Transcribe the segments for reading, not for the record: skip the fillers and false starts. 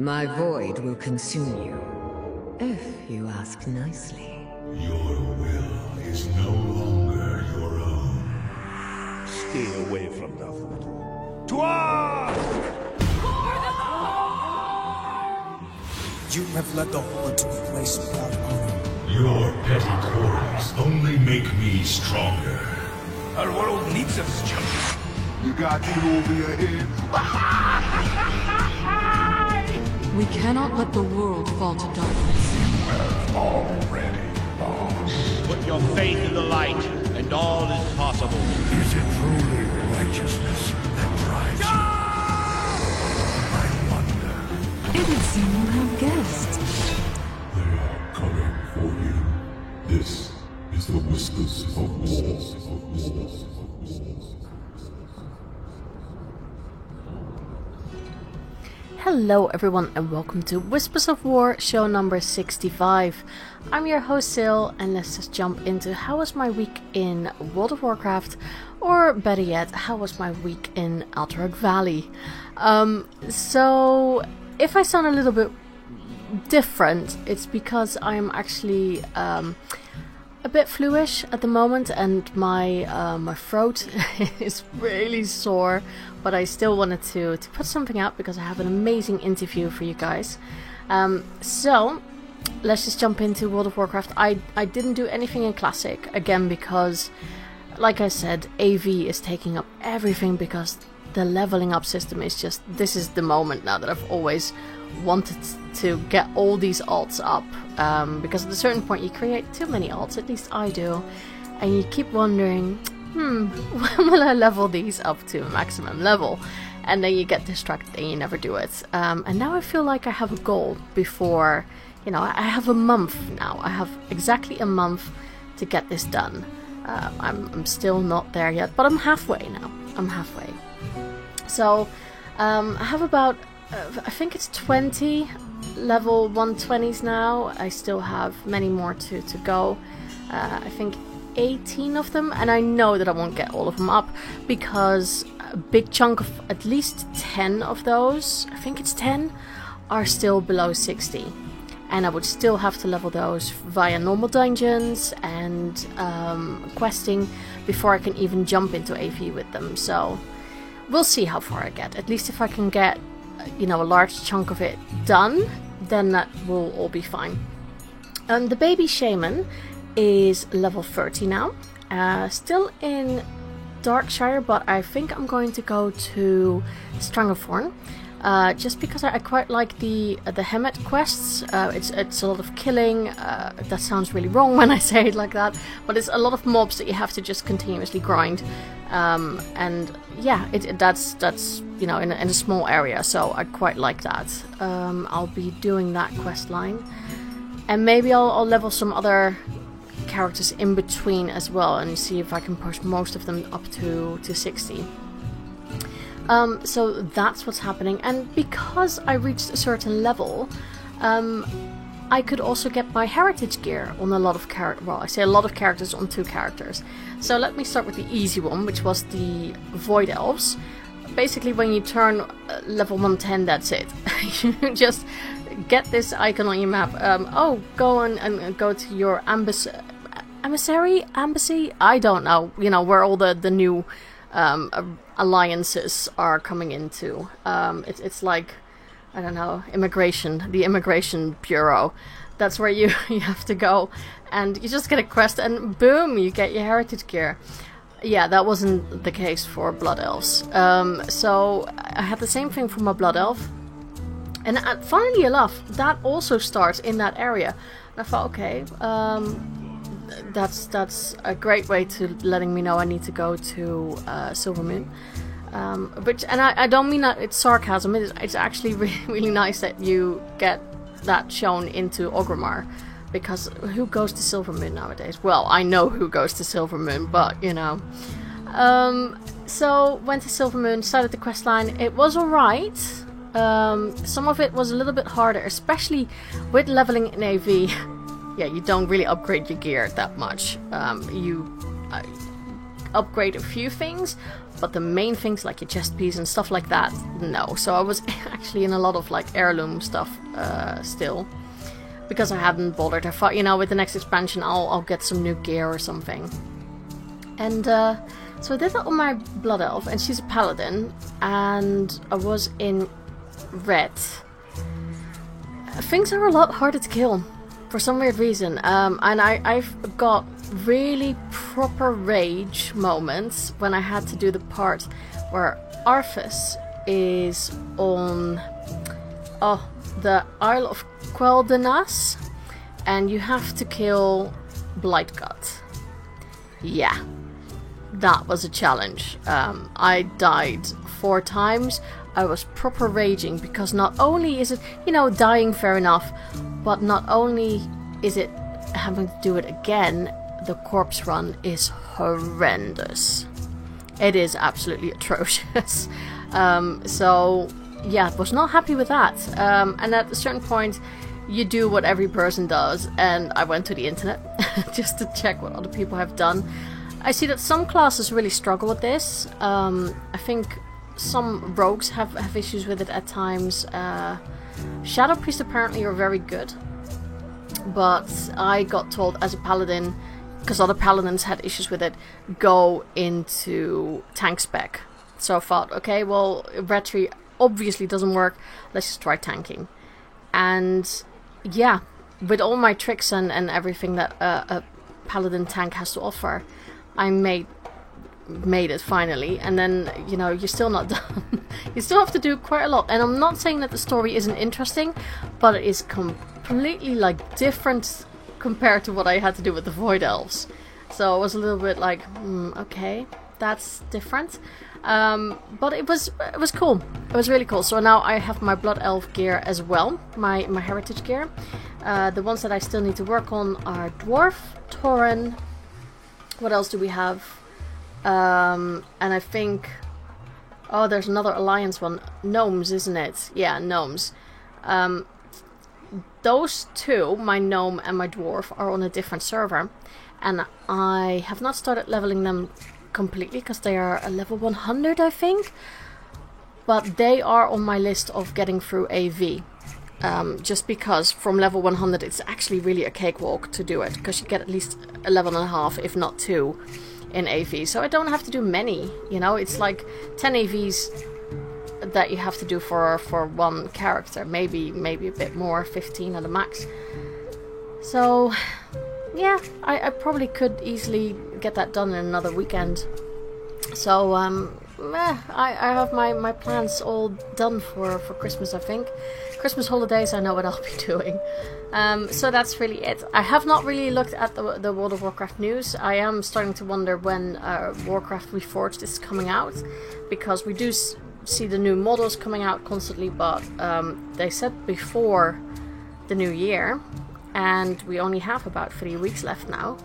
My void will consume you, if you ask nicely. Your will is no longer your own. Stay away from the void. To arms! You have led the Horde to a place without honor. Your petty quarrels only make me stronger. Our world needs us, champion. You got you over your head. We cannot let the world fall to darkness. Already lost. Put your faith in the light, and all is possible. Is it truly righteousness that drives you? I wonder. It would seem you have guessed. They are coming for you. This is the Whispers of War. Hello everyone and welcome to Whispers of War, show number 65. I'm your host Sil, and let's just jump into how was my week in World of Warcraft, or better yet, how was my week in Alterac Valley. So if I sound a little bit different, it's because I'm actually a bit fluish at the moment, and my throat is really sore, but I still wanted to put something out because I have an amazing interview for you guys. So let's just jump into World of Warcraft. I didn't do anything in Classic, again because, like I said, AV is taking up everything because the leveling up system is just, this is the moment now that I've always wanted to get all these alts up, because at a certain point you create too many alts, at least I do, and you keep wondering, when will I level these up to maximum level? And then you get distracted and you never do it. And now I feel like I have a goal before, I have a month now. I have exactly a month to get this done. I'm still not there yet, but I'm halfway now. I'm halfway. So I have about I think it's 20 level 120s now. I still have many more to go. I think 18 of them, and I know that I won't get all of them up because a big chunk of at least 10 of those, I think it's 10, are still below 60. And I would still have to level those via normal dungeons and questing before I can even jump into AV with them. So we'll see how far I get. At least if I can get a large chunk of it done, then that will all be fine. The baby shaman is level 30 now, still in Darkshire, but I think I'm going to go to Stranglethorn, just because I quite like the Hemet quests. It's a lot of killing. That sounds really wrong when I say it like that, but it's a lot of mobs that you have to just continuously grind, and yeah, that's in a small area, so I quite like that. I'll be doing that quest line, and maybe I'll level some other characters in between as well and see if I can push most of them up to 60. So that's what's happening, and because I reached a certain level, I could also get my heritage gear on a lot of I say a lot of characters, on 2 characters. So let me start with the easy one, which was the Void Elves. Basically, when you turn level 110, that's it. You just get this icon on your map. Go on and go to your embassy. I don't know. Where all the new alliances are coming into. It's like, I don't know, the immigration bureau. That's where you have to go, and you just get a quest, and boom, you get your heritage gear. Yeah, that wasn't the case for Blood Elves. So I had the same thing for my Blood Elf, and funnily enough, that also starts in that area. And I thought, okay, that's a great way to letting me know I need to go to Silvermoon. And I don't mean that it's sarcasm. It's actually really, really nice that you get that shown into Orgrimmar, because who goes to Silvermoon nowadays? Well, I know who goes to Silvermoon, but so went to Silvermoon, started the quest line. It was alright. Some of it was a little bit harder, especially with leveling in AV. Yeah, you don't really upgrade your gear that much. upgrade a few things, but the main things like your chest piece and stuff like that, no. So I was actually in a lot of like heirloom stuff still, because I hadn't bothered. I thought, with the next expansion I'll get some new gear or something. And so I did that on my Blood Elf, and she's a paladin, and I was in red. Things are a lot harder to kill for some weird reason, and I've got really proper rage moments when I had to do the part where Arthas is on the Isle of Quel'Danas, and you have to kill Blightgut. Yeah, that was a challenge. I died 4 times. I was proper raging, because not only is it, dying fair enough, but not only is it having to do it again, the corpse run is horrendous. It is absolutely atrocious. So, yeah, was not happy with that. And at a certain point, you do what every person does, and I went to the internet just to check what other people have done. I see that some classes really struggle with this. I think some rogues have issues with it at times. Shadow Priest apparently are very good, but I got told as a paladin, because other paladins had issues with it, go into tank spec. So I thought, okay, well, Retri obviously doesn't work, let's just try tanking. And yeah, with all my tricks and everything that a paladin tank has to offer, I made it finally. And then, you're still not done. You still have to do quite a lot. And I'm not saying that the story isn't interesting, but it is completely different compared to what I had to do with the Void Elves. So I was a little bit like, okay, that's different. But it was cool. It was really cool. So now I have my Blood Elf gear as well, my heritage gear. The ones that I still need to work on are Dwarf, Tauren. What else do we have? And I think, there's another Alliance one. Gnomes, isn't it? Yeah, Gnomes. Those 2, my Gnome and my Dwarf, are on a different server. And I have not started leveling them completely, because they are a level 100, I think. But they are on my list of getting through AV. Just because from level 100 it's actually really a cakewalk to do it, because you get at least a level and a half, if not 2, in AV. So I don't have to do many, it's like 10 AVs that you have to do for one character, maybe a bit more, 15 at the max. So yeah, I probably could easily get that done in another weekend. So I have my plans all done for Christmas, I think. Christmas holidays, I know what I'll be doing. So that's really it. I have not really looked at the World of Warcraft news. I am starting to wonder when Warcraft Reforged is coming out, because we do see the new models coming out constantly, but they said before the new year, and we only have about 3 weeks left now.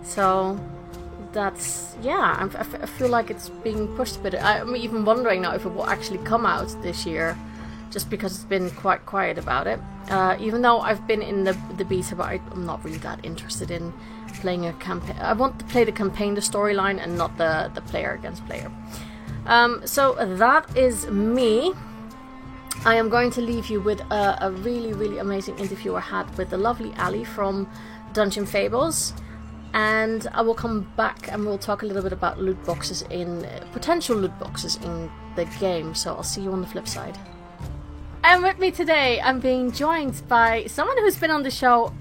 So that's, yeah, I feel like it's being pushed a bit. I'm even wondering now if it will actually come out this year, just because it's been quite quiet about it. Even though I've been in the beta, but I'm not really that interested in playing a campaign. I want to play the campaign, the storyline, and not the player against player. So that is me. I am going to leave you with a really, really amazing interview I had with the lovely Ali from Dungeon Fables. And I will come back and we'll talk a little bit about loot boxes potential loot boxes in the game. So I'll see you on the flip side. And with me today, I'm being joined by someone who's been on the show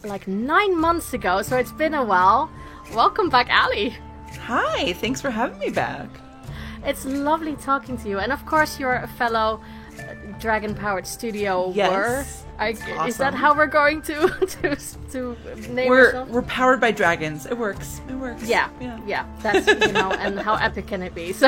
like 9 months ago, so it's been a while. Welcome back, Ali. Hi, thanks for having me back. It's lovely talking to you. And of course, you're a fellow dragon-powered studio. Yes. Awesome. Is that how we're going to name ourselves? We're powered by dragons. It works. Yeah. That's, and how epic can it be? So,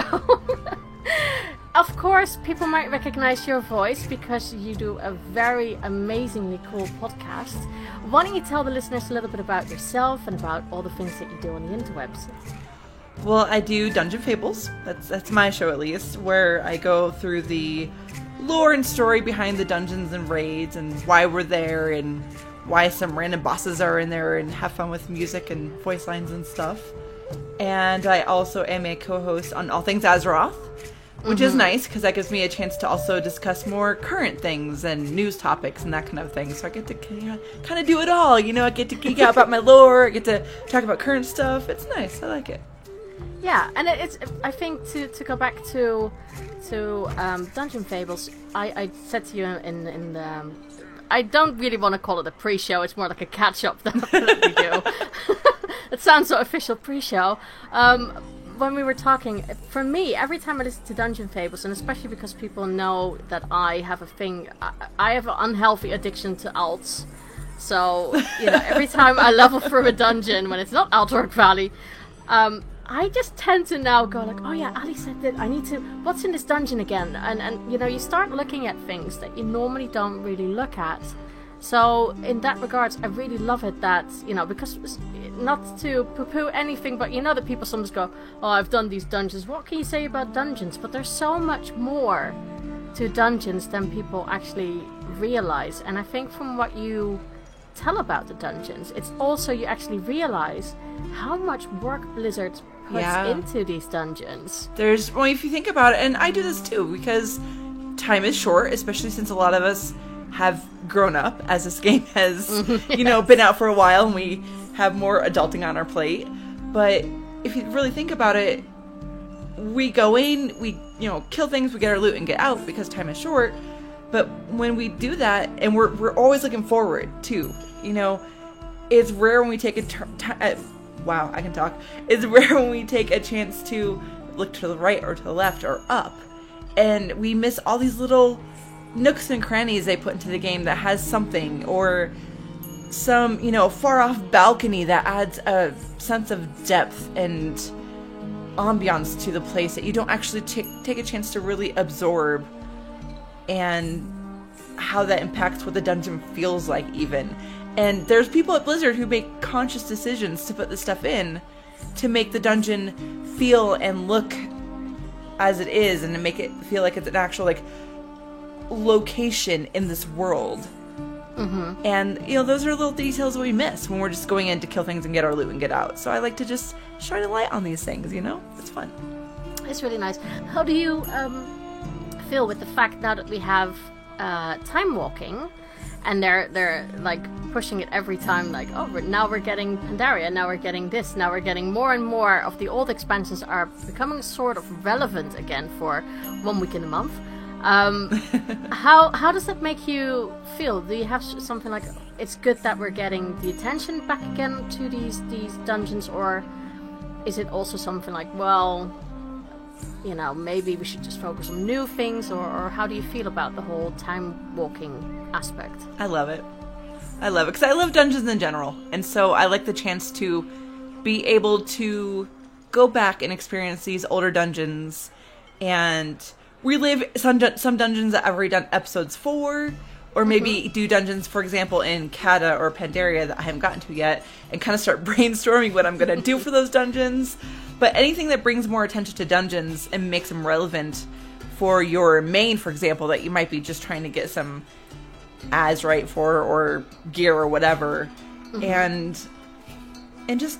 of course, people might recognize your voice because you do a very amazingly cool podcast. Why don't you tell the listeners a little bit about yourself and about all the things that you do on the interwebs? Well, I do Dungeon Fables. That's my show, at least, where I go through the lore and story behind the dungeons and raids and why we're there and why some random bosses are in there, and have fun with music and voice lines and stuff. And I also am a co-host on All Things Azeroth, which is nice because that gives me a chance to also discuss more current things and news topics and that kind of thing. So I get to kind of do it all. I get to geek out about my lore. I get to talk about current stuff. It's nice. I like it. Yeah, and it's. I think to go back to Dungeon Fables, I said to you in the. I don't really want to call it a pre-show. It's more like a catch-up that we do. It sounds so official, pre-show. When we were talking, for me, every time I listen to Dungeon Fables, and especially because people know that I have a thing, I have an unhealthy addiction to alts. So, every time I level through a dungeon, when it's not Alterac Valley, I just tend to now go like, oh yeah, Ali said that I need to, what's in this dungeon again? And you start looking at things that you normally don't really look at. So in that regards, I really love it that, because not to poo-poo anything, but that people sometimes go, oh, I've done these dungeons. What can you say about dungeons? But there's so much more to dungeons than people actually realize. And I think from what you tell about the dungeons, it's also you actually realize how much work Blizzard puts into these dungeons. Well, if you think about it, and I do this too, because time is short, especially since a lot of us have grown up as this game has, been out for a while and we have more adulting on our plate. But if you really think about it, we go in, we, kill things, we get our loot and get out because time is short. But when we do that, and we're always looking forward too, it's rare when we take wow, I can talk. It's rare when we take a chance to look to the right or to the left or up. And we miss all these little nooks and crannies they put into the game that has something, or some, far off balcony that adds a sense of depth and ambiance to the place that you don't actually take a chance to really absorb, and how that impacts what the dungeon feels like even. And there's people at Blizzard who make conscious decisions to put this stuff in to make the dungeon feel and look as it is, and to make it feel like it's an actual location in this world. Mm-hmm. And those are little details we miss when we're just going in to kill things and get our loot and get out. So I like to just shine a light on these things. It's fun. It's really nice. How do you feel with the fact now that we have time walking, and they're pushing it every time, now we're getting Pandaria, now we're getting this, now we're getting more and more of the old expansions are becoming sort of relevant again for 1 week in a month. How does that make you feel? Do you have something like, it's good that we're getting the attention back again to these dungeons, or is it also something like, well, maybe we should just focus on new things, or how do you feel about the whole time walking aspect? I love it because I love dungeons in general, and so I like the chance to be able to go back and experience these older dungeons and relive some dungeons that I've already done episodes for, or maybe do dungeons, for example, in Kata or Pandaria that I haven't gotten to yet, and kind of start brainstorming what I'm going to do for those dungeons. But anything that brings more attention to dungeons and makes them relevant for your main, for example, that you might be just trying to get some Azerite for, or gear or whatever. And just,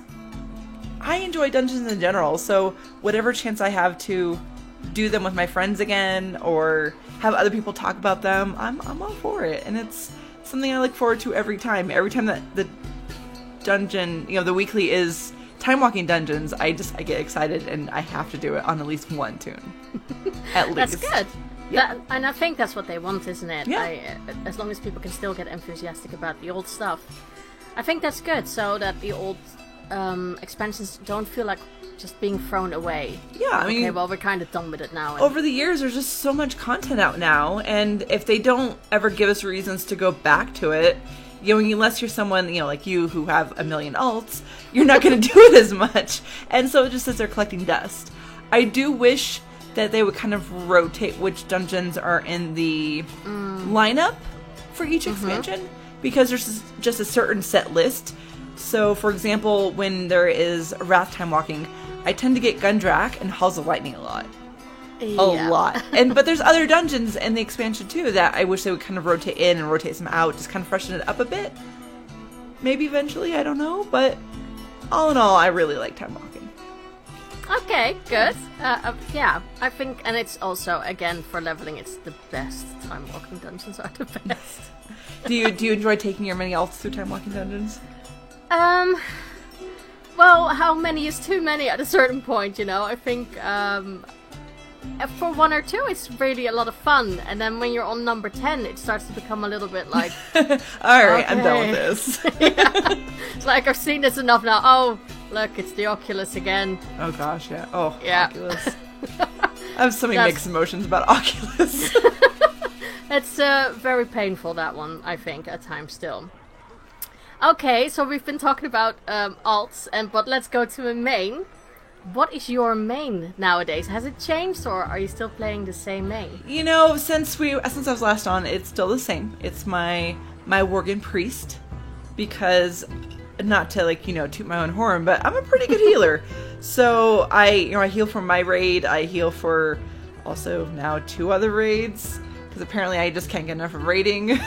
I enjoy dungeons in general, so whatever chance I have to do them with my friends again, or have other people talk about them, I'm all for it. And it's something I look forward to every time. Every time that the dungeon, the weekly is time walking dungeons, I get excited, and I have to do it on at least one tune. At least. That's good. Yeah. And I think that's what they want, isn't it? Yeah. As long as people can still get enthusiastic about the old stuff, I think that's good, so that the old expansions don't feel like just being thrown away. Yeah, I mean, okay, well, we're kind of done with it now. Over the years, there's just so much content out now, and if they don't ever give us reasons to go back to it, unless you're someone, like you, who have a million alts, you're not going to do it as much. And so it just sits there collecting dust. I do wish that they would kind of rotate which dungeons are in the lineup for each expansion, because there's just a certain set list. So, for example, when there is Wrath Time Walking, I tend to get Gundrak and Halls of Lightning a lot. A lot. But there's other dungeons in the expansion too that I wish they would kind of rotate in and rotate some out, just kind of freshen it up a bit. Maybe eventually, I don't know, but all in all, I really like Time Walking. Okay, good. Yeah, I think, and it's also, again, for leveling, it's the best. Time walking dungeons are the best. Do you enjoy taking your mini alts through time walking dungeons? Well, how many is too many at a certain point, you know? I think, for 1 or 2, it's really a lot of fun. And then when you're on number 10, it starts to become a little bit like... Alright, I'm done with this. Yeah. It's like, I've seen this enough now. Oh, look, it's the Oculus again. Oh gosh, yeah. Oh, yeah. Oculus. I have so many mixed emotions about Oculus. It's very painful, that one, I think, at times still. Okay, so we've been talking about alts, but let's go to a main. What is your main nowadays? Has it changed, or are you still playing the same main? You know, since I was last on, it's still the same. It's my Worgen Priest, because, not to, like, you know, toot my own horn, but I'm a pretty good healer. So I heal for my raid. I heal for also now 2 other raids, because apparently I just can't get enough of raiding.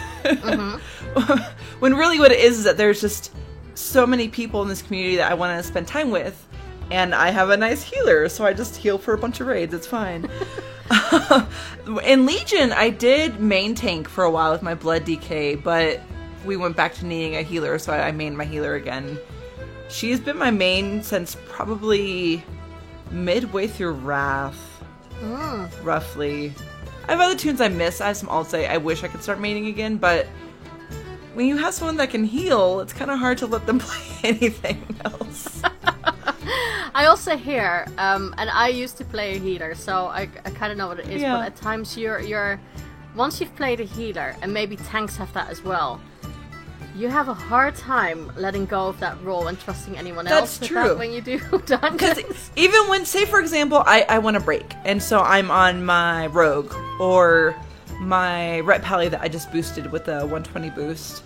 When really what it is that there's just so many people in this community that I want to spend time with, and I have a nice healer, so I just heal for a bunch of raids. It's fine. In Legion, I did main tank for a while with my Blood DK, but we went back to needing a healer, so I mained my healer again. She's been my main since probably midway through Wrath, roughly. I have other tunes I miss. I have some alts I wish I could start maining again, but when you have someone that can heal, it's kind of hard to let them play anything else. I also hear, and I used to play a healer, so I kind of know what it is, but at times you're once you've played a healer, and maybe tanks have that as well, you have a hard time letting go of that role and trusting anyone else. That's true. That when you do dungeons. Because even when, say for example, I want to break, and so I'm on my rogue, or my Ret Pally that I just boosted with the 120 boost,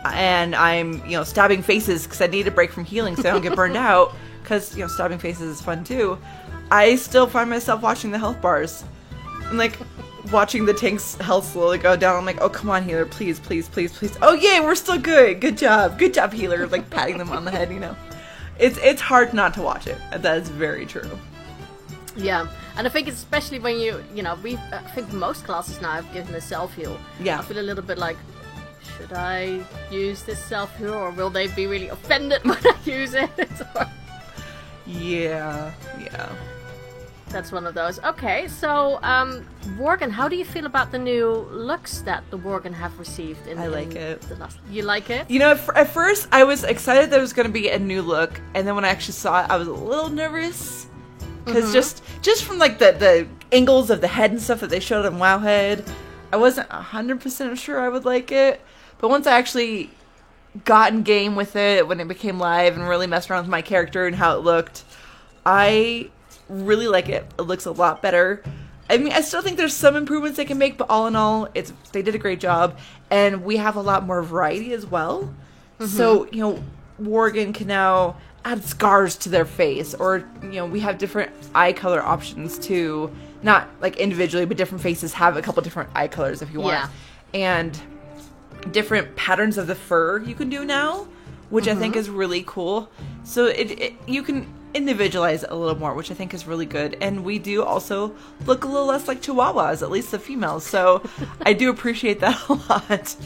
and I'm, you know, stabbing faces because I need a break from healing so I don't get burned out, because, you know, stabbing faces is fun too. I still find myself watching the health bars. I'm like, watching the tank's health slowly go down. I'm like, oh, come on, healer, please, please, please, please. Oh, yay, we're still good. Good job, healer. Like, patting them on the head, you know. It's hard not to watch it. That is very true. Yeah, and I think it's especially when you know, I think most classes now have given a self-heal. Yeah. I feel a little bit like, should I use this self-heal, or will they be really offended when I use it? Yeah. That's one of those. Okay, so, Worgen, how do you feel about the new looks that the Worgen have received? I like it. You like it? You know, at first, I was excited that it was going to be a new look, and then when I actually saw it, I was a little nervous. Because just from, like, the angles of the head and stuff that they showed on Wowhead, I wasn't 100% sure I would like it. But once I actually got in game with it, when it became live, and really messed around with my character and how it looked, I really like it. It looks a lot better. I mean, I still think there's some improvements they can make, but all in all, they did a great job, and we have a lot more variety as well. So, you know, Worgen can now add scars to their face, or, you know, we have different eye color options too. Not like individually, but different faces have a couple different eye colors if you want. Yeah. And different patterns of the fur you can do now, which I think is really cool. So you can individualize it a little more, which I think is really good. And we do also look a little less like Chihuahuas, at least the females. So I do appreciate that a lot.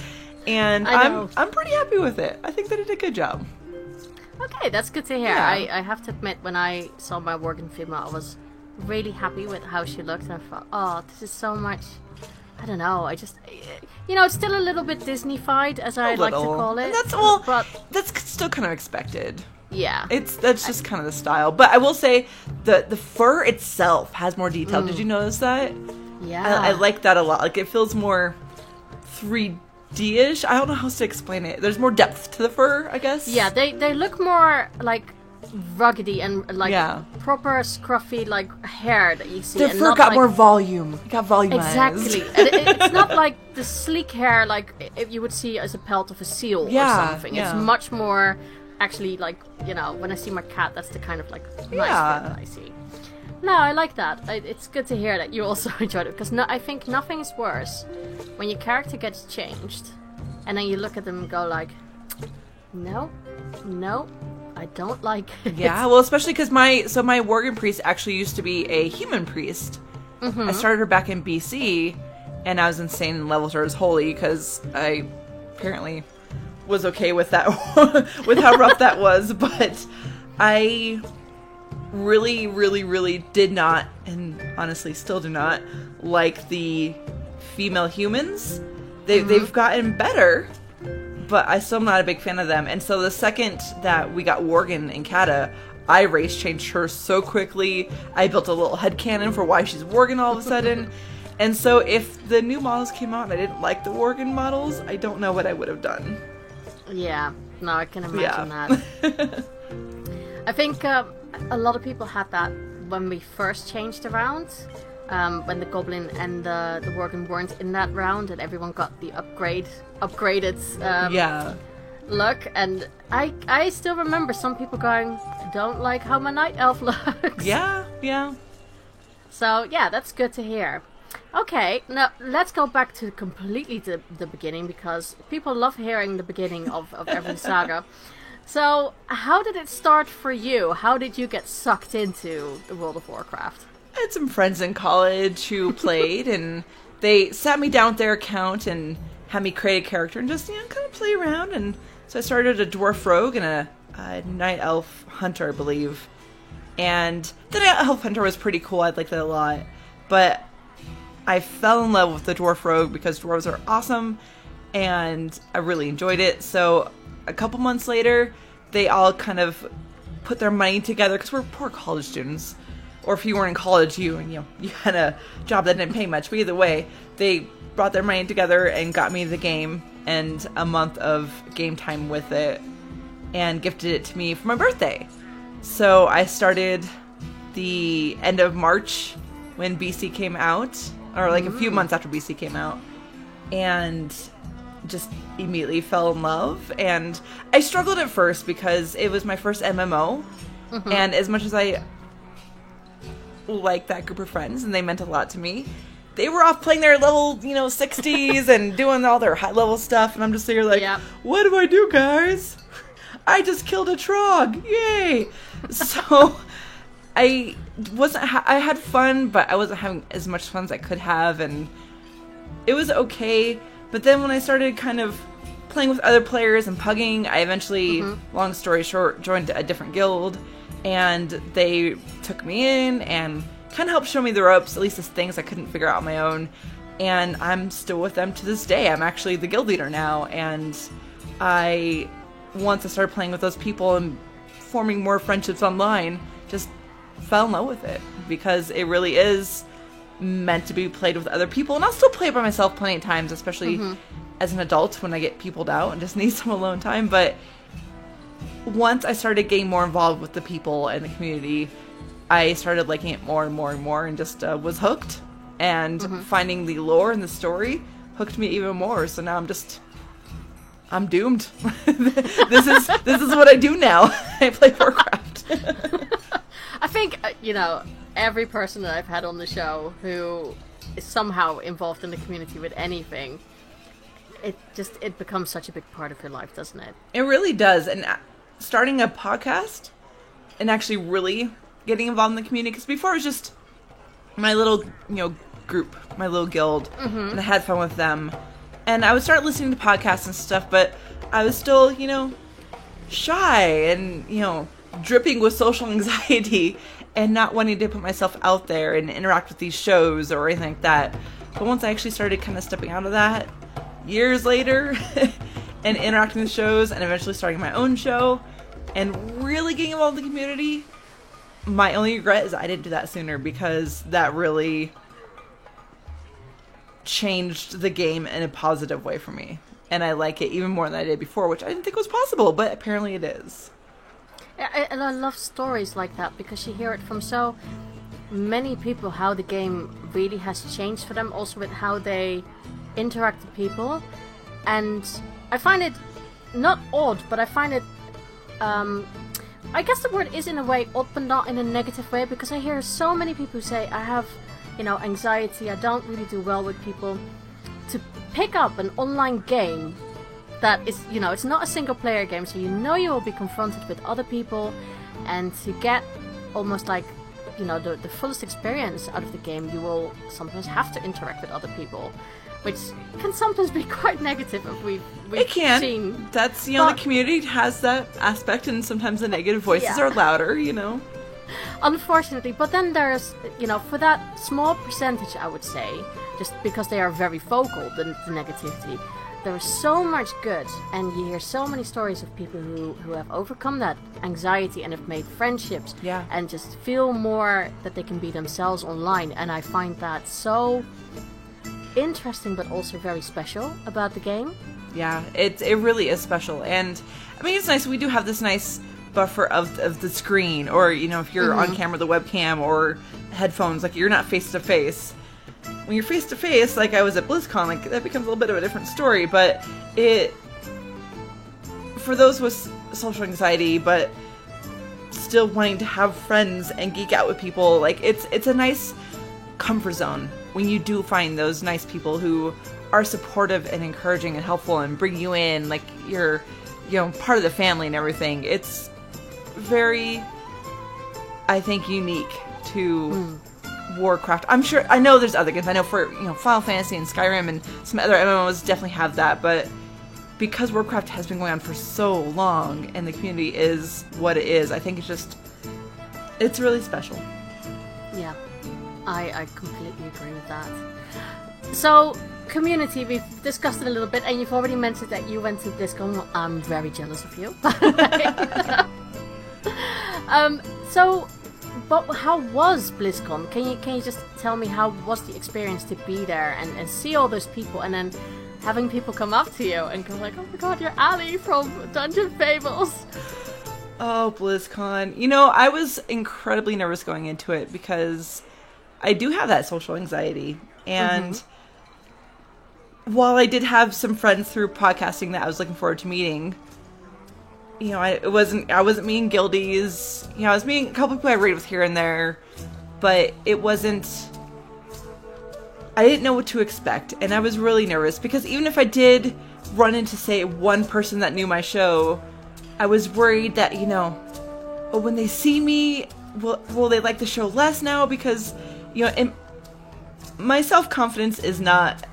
And I'm pretty happy with it. I think they did a good job. Okay, that's good to hear. Yeah. I have to admit, when I saw my Worgen female, I was really happy with how she looked, and I thought, oh, this is so much, I don't know, I just, you know, it's still a little bit Disney-fied, as I like to call it. And that's still kind of expected. Yeah. That's just kind of the style. But I will say, the fur itself has more detail. Did you notice that? Yeah. I like that a lot. Like, it feels more 3D-ish. I don't know how else to explain it. There's more depth to the fur, I guess. Yeah, they look more, like, ruggedy and, like, proper scruffy, like, hair that you see. The fur got more volume. It got volumized. Exactly. And it's not like the sleek hair, like, you would see as a pelt of a seal or something. It's much more, actually, like, you know, when I see my cat, that's the kind of, like, nice fur that I see. No, I like that. It's good to hear that you also enjoyed it, because I think nothing is worse when your character gets changed, and then you look at them and go like, no, I I don't like it. Yeah, well, especially because my Worgen priest actually used to be a human priest. I started her back in BC, and I was insane and leveled her as holy because I apparently was okay with that, with how rough that was. But I really, really, really did not, and honestly still do not, like the female humans. They've gotten better, but I still am not a big fan of them. And so the second that we got Worgen in Kata, I race changed her so quickly. I built a little headcanon for why she's Worgen all of a sudden. And so if the new models came out and I didn't like the Worgen models, I don't know what I would have done. Yeah, no, I can imagine that. I think a lot of people had that when we first changed around. When the Goblin and the Worgen weren't in that round, and everyone got the upgraded look. And I still remember some people going, "Don't like how my Night Elf looks." Yeah. So yeah, that's good to hear. Okay, now let's go back to completely the beginning, because people love hearing the beginning of every saga. So how did it start for you? How did you get sucked into the World of Warcraft? I had some friends in college who played, and they sat me down with their account and had me create a character and just, kind of play around. And so I started a dwarf rogue and a night elf hunter, I believe. And the night elf hunter was pretty cool. I liked that a lot. But I fell in love with the dwarf rogue because dwarves are awesome, and I really enjoyed it. So a couple months later, they all kind of put their money together, because we're poor college students. Or if you weren't in college, you had a job that didn't pay much. But either way, they brought their money together and got me the game and a month of game time with it, and gifted it to me for my birthday. So I started the end of March when BC came out, or like a few months after BC came out, and just immediately fell in love. And I struggled at first because it was my first MMO, and as much as I like that group of friends and they meant a lot to me, they were off playing their level 60s and doing all their high level stuff, and I'm just here like, what do I do, guys? I just killed a Trog, yay! So I had fun, but I wasn't having as much fun as I could have, and it was okay. But then when I started kind of playing with other players and pugging, I eventually, long story short, joined a different guild. And they took me in and kind of helped show me the ropes, at least as things I couldn't figure out on my own. And I'm still with them to this day. I'm actually the guild leader now. And once I started playing with those people and forming more friendships online, just fell in love with it. Because it really is meant to be played with other people. And I'll still play it by myself plenty of times, especially as an adult when I get peopled out and just need some alone time. But once I started getting more involved with the people and the community, I started liking it more and more and more, and just was hooked. And finding the lore and the story hooked me even more. So now I'm doomed. This is what I do now. I play Warcraft. I think every person that I've had on the show who is somehow involved in the community with anything, it becomes such a big part of your life, doesn't it? It really does. And starting a podcast and actually really getting involved in the community, because before it was just my little group, my little guild, and I had fun with them, and I would start listening to podcasts and stuff, but I was still shy and dripping with social anxiety and not wanting to put myself out there and interact with these shows or anything like that. But once I actually started kind of stepping out of that years later and interacting with shows, and eventually starting my own show and really getting involved in the community, my only regret is I didn't do that sooner, because that really changed the game in a positive way for me. And I like it even more than I did before, which I didn't think was possible, but apparently it is. And I love stories like that, because you hear it from so many people how the game really has changed for them, also with how they interact with people. And I find it not odd, but I find it I guess the word is in a way odd, but not in a negative way, because I hear so many people say, I have anxiety, I don't really do well with people. To pick up an online game that it's, you know, it's not a single player game, so you know you will be confronted with other people, and to get almost like, you know, the fullest experience out of the game, you will sometimes have to interact with other people, which can sometimes be quite negative if we've it can. seen. That's, you know, the community has that aspect, and sometimes the negative voices are louder, you know. Unfortunately, but then there's, you know, for that small percentage, I would say, just because they are very vocal, the negativity, there is so much good, and you hear so many stories of people who have overcome that anxiety and have made friendships, and just feel more that they can be themselves online, and I find that so interesting, but also very special about the game. Yeah, it really is special, and I mean, it's nice. We do have this nice buffer of the screen, or, you know, if you're on camera, the webcam, or headphones, like, you're not face to face. When you're face to face, like I was at BlizzCon, like, that becomes a little bit of a different story, but it, for those with social anxiety, but still wanting to have friends and geek out with people, like, it's a nice comfort zone when you do find those nice people who are supportive and encouraging and helpful and bring you in, like, you're, you know, part of the family and everything. It's very, I think, unique to Warcraft. I know there's other games. I know for, you know, Final Fantasy and Skyrim and some other MMOs definitely have that, but because Warcraft has been going on for so long and the community is what it is, I think it's really special. Yeah, I completely agree with that. So, community, we've discussed it a little bit, and you've already mentioned that you went to BlizzCon. I'm very jealous of you. But how was BlizzCon? Can you just tell me how was the experience to be there and see all those people, and then having people come up to you and go like, oh my god, you're Ali from Dungeon Fables. Oh, BlizzCon. You know, I was incredibly nervous going into it because I do have that social anxiety, and while I did have some friends through podcasting that I was looking forward to meeting, you know, I wasn't meeting guildies. You know, I was meeting a couple people I raided with here and there, but it wasn't. I didn't know what to expect, and I was really nervous because even if I did run into, say, one person that knew my show, I was worried that, you know, oh, when they see me, will they like the show less now? Because, you know, my self-confidence is not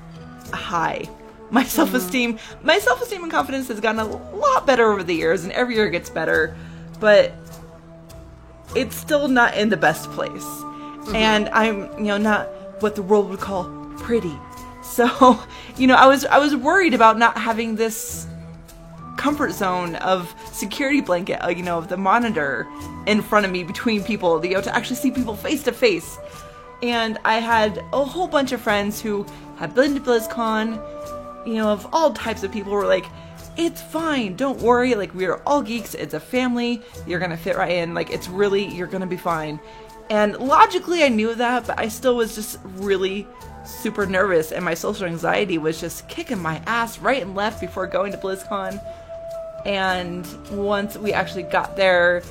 high. My self-esteem and confidence has gotten a lot better over the years, and every year it gets better, but it's still not in the best place. And I'm, you know, not what the world would call pretty. So, you know, I was worried about not having this comfort zone of security blanket, you know, of the monitor in front of me between people, you know, to actually see people face to face. And I had a whole bunch of friends who had been to BlizzCon, you know, of all types of people were like, it's fine, don't worry, like, we are all geeks, it's a family, you're gonna fit right in, like, it's really, you're gonna be fine. And logically I knew that, but I still was just really super nervous, and my social anxiety was just kicking my ass right and left before going to BlizzCon. And once we actually got there,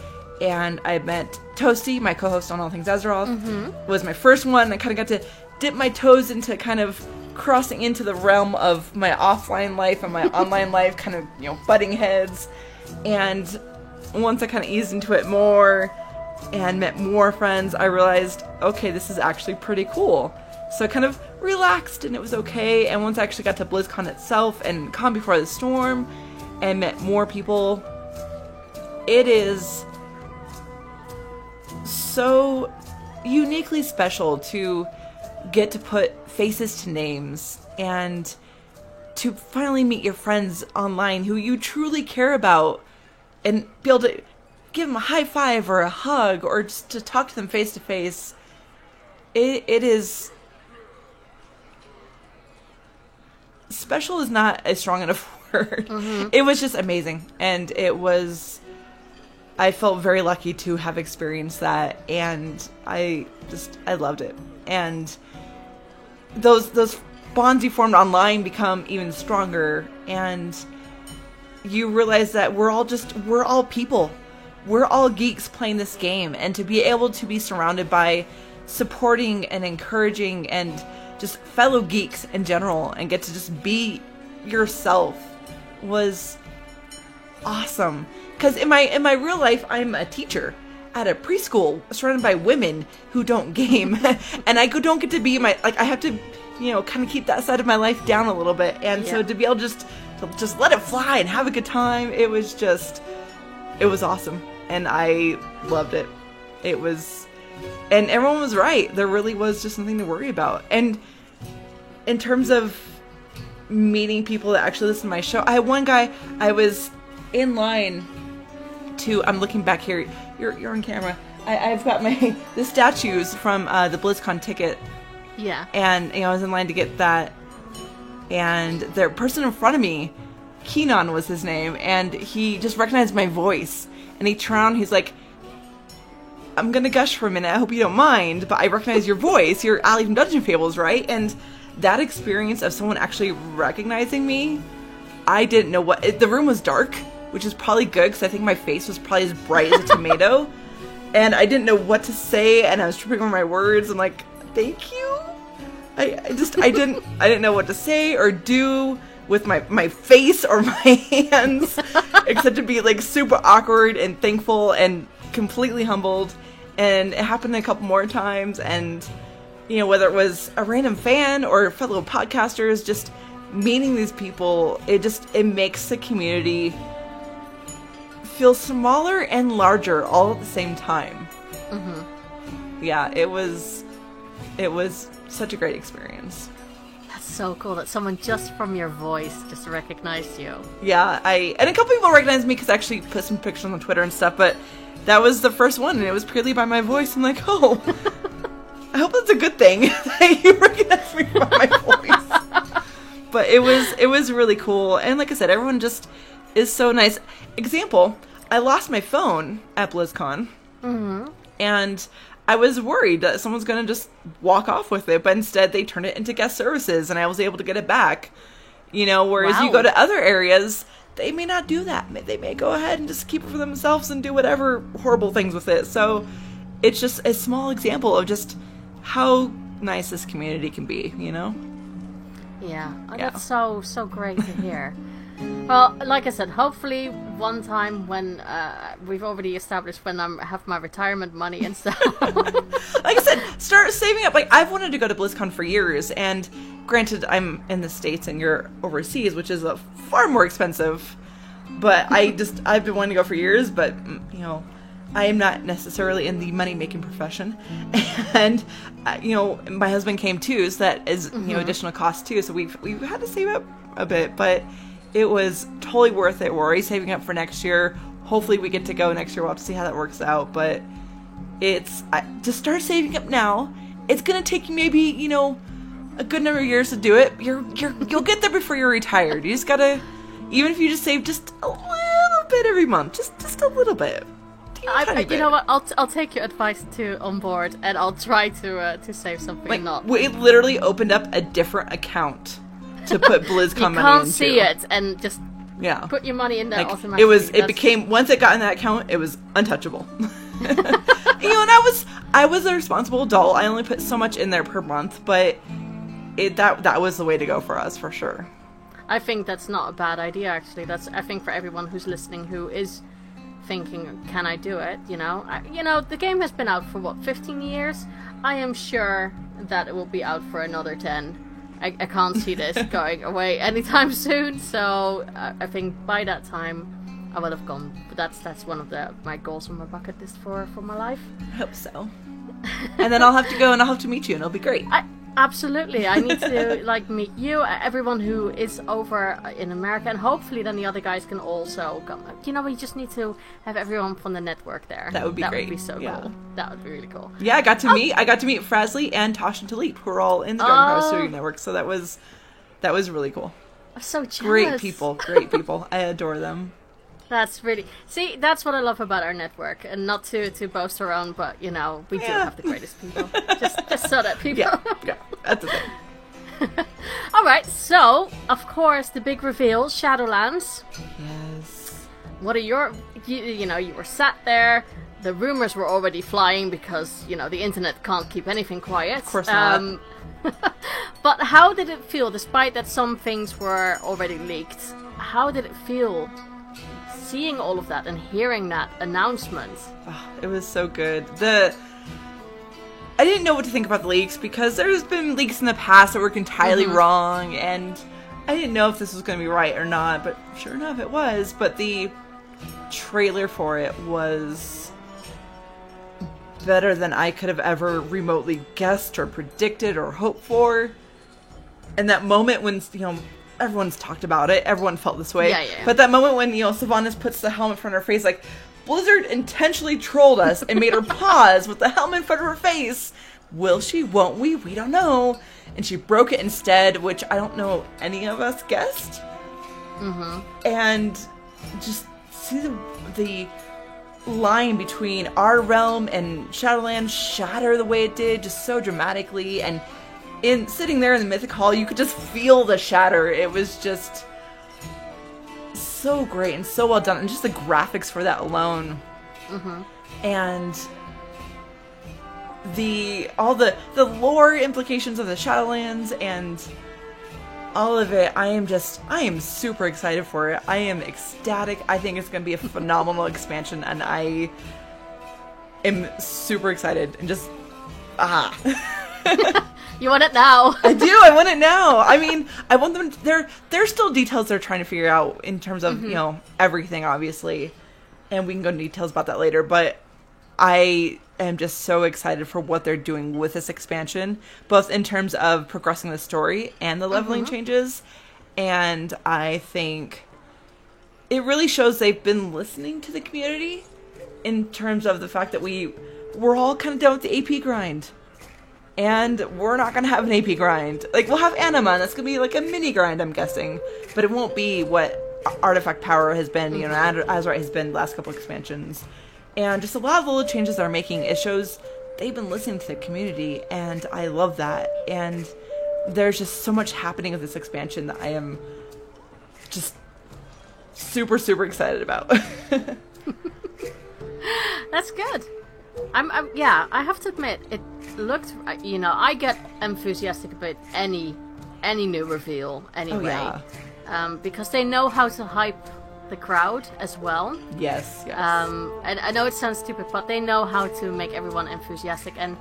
and I met Toasty, my co-host on All Things Azeroth, was my first one. I kind of got to dip my toes into kind of crossing into the realm of my offline life and my online life, kind of, you know, butting heads. And once I kind of eased into it more and met more friends, I realized, okay, this is actually pretty cool. So I kind of relaxed and it was okay. And once I actually got to BlizzCon itself and Con Before the Storm and met more people, it is so uniquely special to get to put faces to names and to finally meet your friends online who you truly care about and be able to give them a high five or a hug or just to talk to them face to face. It is special is not a strong enough word. It was just amazing, and I felt very lucky to have experienced that, and I loved it. And those bonds you formed online become even stronger, and you realize that we're all people. We're all geeks playing this game, and to be able to be surrounded by supporting and encouraging and just fellow geeks in general and get to just be yourself was awesome. Because in my real life, I'm a teacher at a preschool surrounded by women who don't game, and I don't get to be I have to, kind of keep that side of my life down a little bit, and so to be able to just let it fly and have a good time, it was awesome, and I loved it. And everyone was right. There really was just something to worry about. And in terms of meeting people that actually listen to my show, I had one guy, I was in line to, I'm looking back here, you're on camera. I've got the statues from the BlizzCon ticket. Yeah. And, I was in line to get that. And the person in front of me, Keenan was his name, and he just recognized my voice. And he turned around, he's like, I'm gonna gush for a minute, I hope you don't mind, but I recognize your voice. You're Ali from Dungeon Fables, right? And that experience of someone actually recognizing me, I didn't know the room was dark, which is probably good, because I think my face was probably as bright as a tomato, and I didn't know what to say, and I was tripping over my words. I'm like, thank you? I didn't know what to say or do with my face or my hands, except to be super awkward and thankful and completely humbled. And it happened a couple more times, and whether it was a random fan or fellow podcasters, just meeting these people, it makes the community feel smaller and larger all at the same time. Mm-hmm. Yeah, it was such a great experience. That's so cool that someone just from your voice just recognized you. Yeah, and a couple people recognized me because I actually put some pictures on Twitter and stuff, but that was the first one, and it was purely by my voice. I'm like, oh, I hope that's a good thing that you recognize me by my voice. But it was really cool, and like I said, everyone just is so nice. Example, I lost my phone at BlizzCon, and I was worried that someone's going to just walk off with it, but instead they turned it into guest services, and I was able to get it back. Whereas you go to other areas, they may not do that. They may go ahead and just keep it for themselves and do whatever horrible things with it. So it's just a small example of just how nice this community can be, Yeah, that's so great to hear. Well, like I said, hopefully one time when we've already established when I have my retirement money and stuff. Like I said, start saving up. I've wanted to go to BlizzCon for years, and granted, I'm in the States and you're overseas, which is far more expensive. But I've been wanting to go for years, but I am not necessarily in the money-making profession, and my husband came too, so that is additional cost too. So we've had to save up a bit, but it was totally worth it. We're already saving up for next year. Hopefully we get to go next year. We'll have to see how that works out. But just start saving up now. It's gonna take you maybe a good number of years to do it. You'll get there before you're retired. You just gotta, even if you just save just a little bit every month, just a little bit. You know what? I'll take your advice on board, and I'll try to save something. We literally opened up a different account to put BlizzCon money into. You can't see it, and just put your money in there automatically. It became, once it got in that account, it was untouchable. And I was a responsible adult. I only put so much in there per month, but that was the way to go for us, for sure. I think that's not a bad idea, actually. I think for everyone who's listening who is thinking, can I do it? The game has been out for 15 years? I am sure that it will be out for another 10. I can't see this going away anytime soon, so I think by that time I would have gone. But that's one of my goals on my bucket list for my life. I hope so. And then I'll have to go and I'll have to meet you, and it'll be great. Absolutely. I need to meet you, everyone who is over in America, and hopefully then the other guys can also come. We just need to have everyone from the network there. That would be great. That would be so cool. That would be really cool. Yeah, I got to meet Frasley and Tosh and Talib, who are all in the Dragon Power Studio Network, so that was really cool. I'm so jealous. Great people. I adore them. That's that's what I love about our network, and not to boast our own, but we do have the greatest people. just so that people. Yeah, that's the thing. All right, so of course the big reveal, Shadowlands. Yes. What are your? You were sat there. The rumors were already flying because the internet can't keep anything quiet. Of course not. But how did it feel, despite that some things were already leaked? How did it feel seeing all of that and hearing that announcement? Oh, it was so good. I didn't know what to think about the leaks because there's been leaks in the past that were entirely wrong, and I didn't know if this was going to be right or not, but sure enough it was. But the trailer for it was better than I could have ever remotely guessed or predicted or hoped for. And that moment when, everyone's talked about it, everyone felt this way. Yeah. But that moment when, Sylvanas puts the helmet in front of her face, like, Blizzard intentionally trolled us and made her pause with the helmet in front of her face. Will she? Won't we? We don't know. And she broke it instead, which I don't know any of us guessed. And just see the line between our realm and Shadowlands shatter the way it did, just so dramatically. And in sitting there in the Mythic Hall, you could just feel the shatter. It was just so great and so well done, and just the graphics for that alone, and all the lore implications of the Shadowlands and all of it. I am super excited for it. I am ecstatic. I think it's going to be a phenomenal expansion, and I am super excited and just You want it now? I do. I want it now. I mean, I want them. There's still details they're trying to figure out in terms of everything, obviously, and we can go into details about that later. But I am just so excited for what they're doing with this expansion, both in terms of progressing the story and the leveling changes. And I think it really shows they've been listening to the community in terms of the fact that we're all kind of done with the AP grind. And we're not going to have an AP grind. Like, we'll have Anima, and that's going to be like a mini grind, I'm guessing. But it won't be what Artifact Power has been, Azerite has been the last couple expansions. And just a lot of the little changes they're making, it shows they've been listening to the community, and I love that. And there's just so much happening with this expansion that I am just super, super excited about. That's good. I have to admit, it looked, I get enthusiastic about any new reveal anyway. Oh, yeah. Because they know how to hype the crowd as well. Yes. And I know it sounds stupid, but they know how to make everyone enthusiastic. And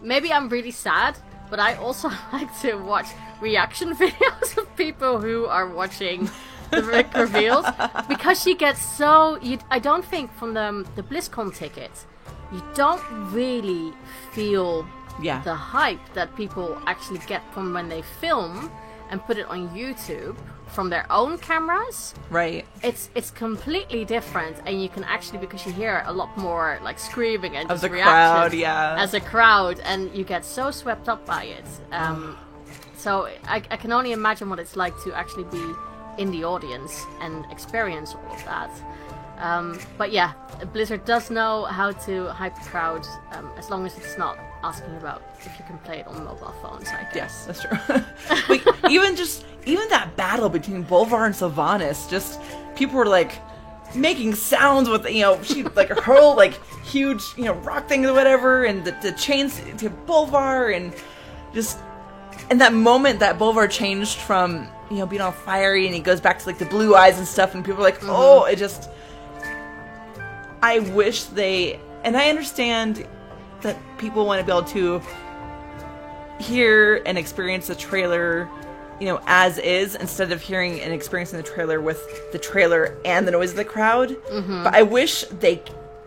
maybe I'm really sad, but I also like to watch reaction videos of people who are watching the reveals, because you get so... I don't think from the BlizzCon tickets, you don't really feel the hype that people actually get from when they film and put it on YouTube from their own cameras. Right. It's completely different, and you can actually, because you hear a lot more like screaming and of just the crowd, reactions as a crowd, and you get so swept up by it. So I can only imagine what it's like to actually be in the audience and experience all of that. But yeah, Blizzard does know how to hype the crowd, as long as it's not asking about if you can play it on mobile phones, I guess. Yes, that's true. Like, even that battle between Bolvar and Sylvanas, just people were like making sounds with, she like hurled like huge, rock things or whatever, and the chains to Bolvar, and just, and that moment that Bolvar changed from, being all fiery and he goes back to like the blue eyes and stuff, and people are like, oh, it just, I wish they, and I understand that people want to be able to hear and experience the trailer, as is, instead of hearing and experiencing the trailer with the trailer and the noise of the crowd. But I wish they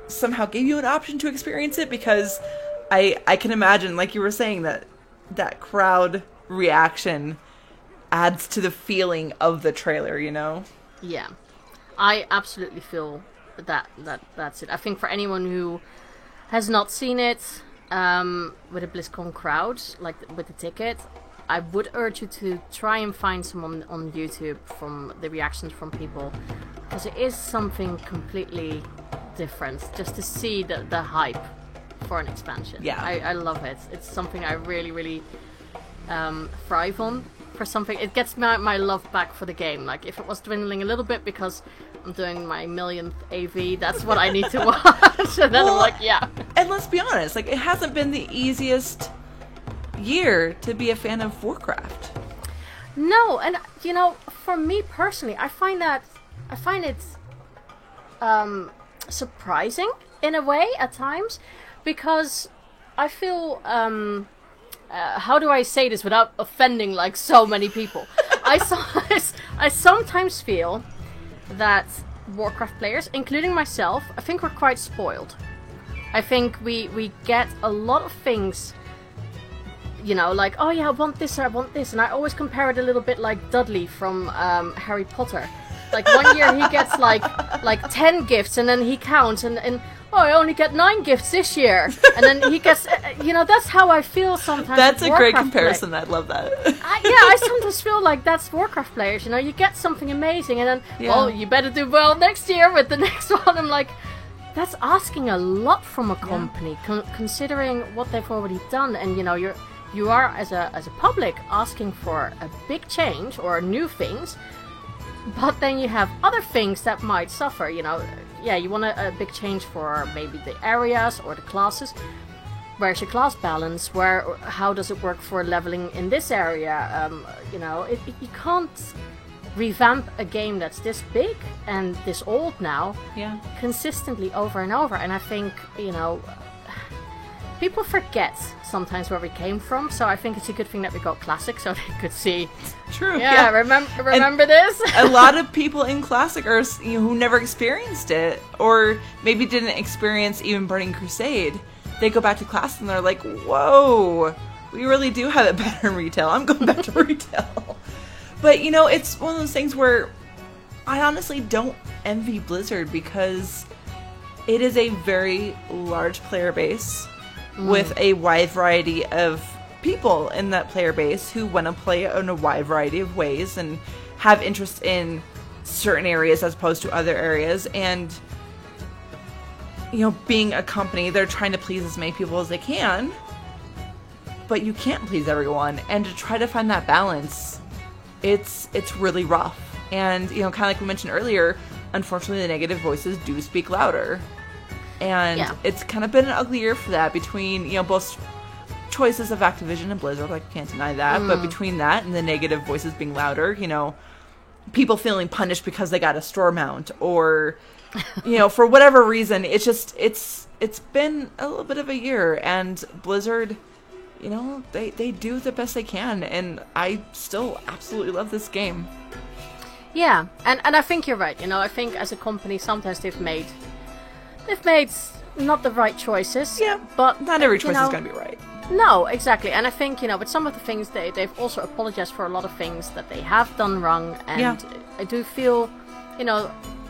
somehow gave you an option to experience it, because I can imagine, like you were saying, that crowd reaction adds to the feeling of the trailer, Yeah, I absolutely feel that's it. I think for anyone who has not seen it with a BlizzCon crowd, like with the ticket, I would urge you to try and find someone on YouTube from the reactions from people, because it is something completely different just to see the hype for an expansion. Yeah, I love it. It's something I really, really thrive on. For something, it gets my love back for the game. Like, if it was dwindling a little bit because I'm doing my millionth AV, that's what I need to watch. And then I'm like, yeah. And let's be honest, like, it hasn't been the easiest year to be a fan of Warcraft. No, and for me personally, I find it surprising in a way at times, because I feel how do I say this without offending like so many people? I sometimes feel that Warcraft players, including myself, I think we're quite spoiled. I think we get a lot of things, like, oh yeah, I want this or I want this, and I always compare it a little bit like Dudley from Harry Potter. Like, one year he gets like 10 gifts, and then he counts, and oh, I only get 9 gifts this year, and then he gets, that's how I feel sometimes. That's a great comparison. I love that. I sometimes feel like that's Warcraft players. You get something amazing, and then, well, you better do well next year with the next one. I'm like, that's asking a lot from a company, considering what they've already done, and you are as a public asking for a big change or new things. But then you have other things that might suffer, you want a big change for maybe the areas or the classes. Where's your class balance? How does it work for leveling in this area? You can't revamp a game that's this big and this old now consistently over and over. And I think, people forget sometimes where we came from, so I think it's a good thing that we got Classic so they could see. True. Yeah. Remember this? A lot of people in Classic are who never experienced it, or maybe didn't experience even Burning Crusade. They go back to Classic and they're like, "Whoa, we really do have it better in retail. I'm going back to retail." But it's one of those things where I honestly don't envy Blizzard, because it is a very large player base. With a wide variety of people in that player base who want to play in a wide variety of ways and have interest in certain areas as opposed to other areas. And, being a company, they're trying to please as many people as they can. But you can't please everyone. And to try to find that balance, it's really rough. And, kind of like we mentioned earlier, unfortunately the negative voices do speak louder. And it's kind of been an ugly year for that, between, both choices of Activision and Blizzard, like, can't deny that, but between that and the negative voices being louder, people feeling punished because they got a store mount, or, for whatever reason, it's been a little bit of a year, and Blizzard, they do the best they can, and I still absolutely love this game. Yeah, and I think you're right, I think as a company, sometimes they've made not the right choices. Yeah, but not every choice is going to be right. No, exactly. And I think, with some of the things, they've also apologized for a lot of things that they have done wrong. And I do feel,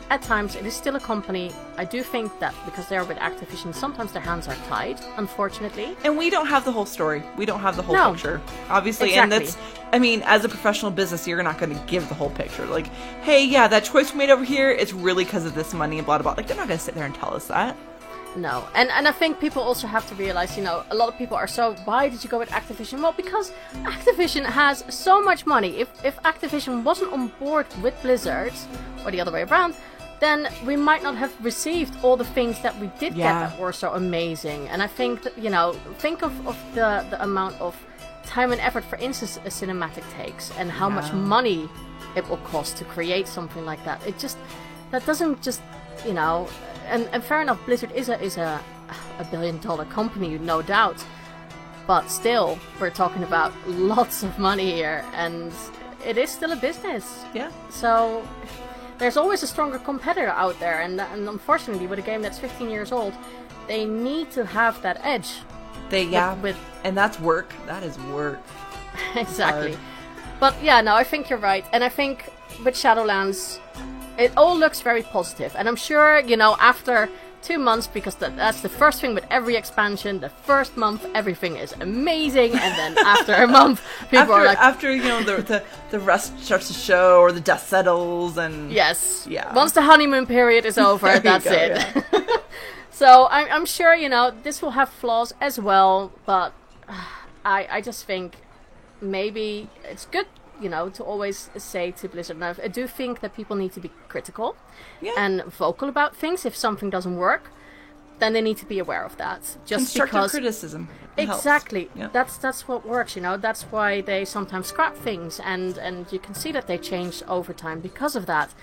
at times it is still a company. I do think that because they're with Activision, sometimes their hands are tied, unfortunately. And we don't have the whole story. We don't have the whole picture, obviously. Exactly. And as a professional business, you're not going to give the whole picture. Like, hey, yeah, that choice we made over here, it's really because of this money and blah, blah, blah. Like, they're not going to sit there and tell us that. No. And I think people also have to realize, a lot of people are so, why did you go with Activision? Well, because Activision has so much money. If Activision wasn't on board with Blizzard, or the other way around, then we might not have received all the things that we did get that were so amazing. And I think that, think of the amount of time and effort, for instance, a cinematic takes, and how much money it will cost to create something like that. That doesn't just, and fair enough, Blizzard is a $1 billion company, no doubt. But still, we're talking about lots of money here, and it is still a business. Yeah. So there's always a stronger competitor out there, and unfortunately, with a game that's 15 years old, they need to have that edge. And that's work. That is work. Exactly. But I think you're right, and I think with Shadowlands, it all looks very positive, and I'm sure after 2 months, because that's the first thing with every expansion. The first month, everything is amazing, and then after a month, people are like... After, the rust starts to show, or the dust settles, and... Yes. Yeah. Once the honeymoon period is over, that's it. Yeah. So, I'm sure, this will have flaws as well, but I just think maybe it's good, to always say to Blizzard. Now, I do think that people need to be critical and vocal about things if something doesn't work. then they need to be aware of that. Just Constructive because criticism. helps. exactly, Yeah. that's what works. That's why they sometimes scrap things, and you can see that they change over time because of that.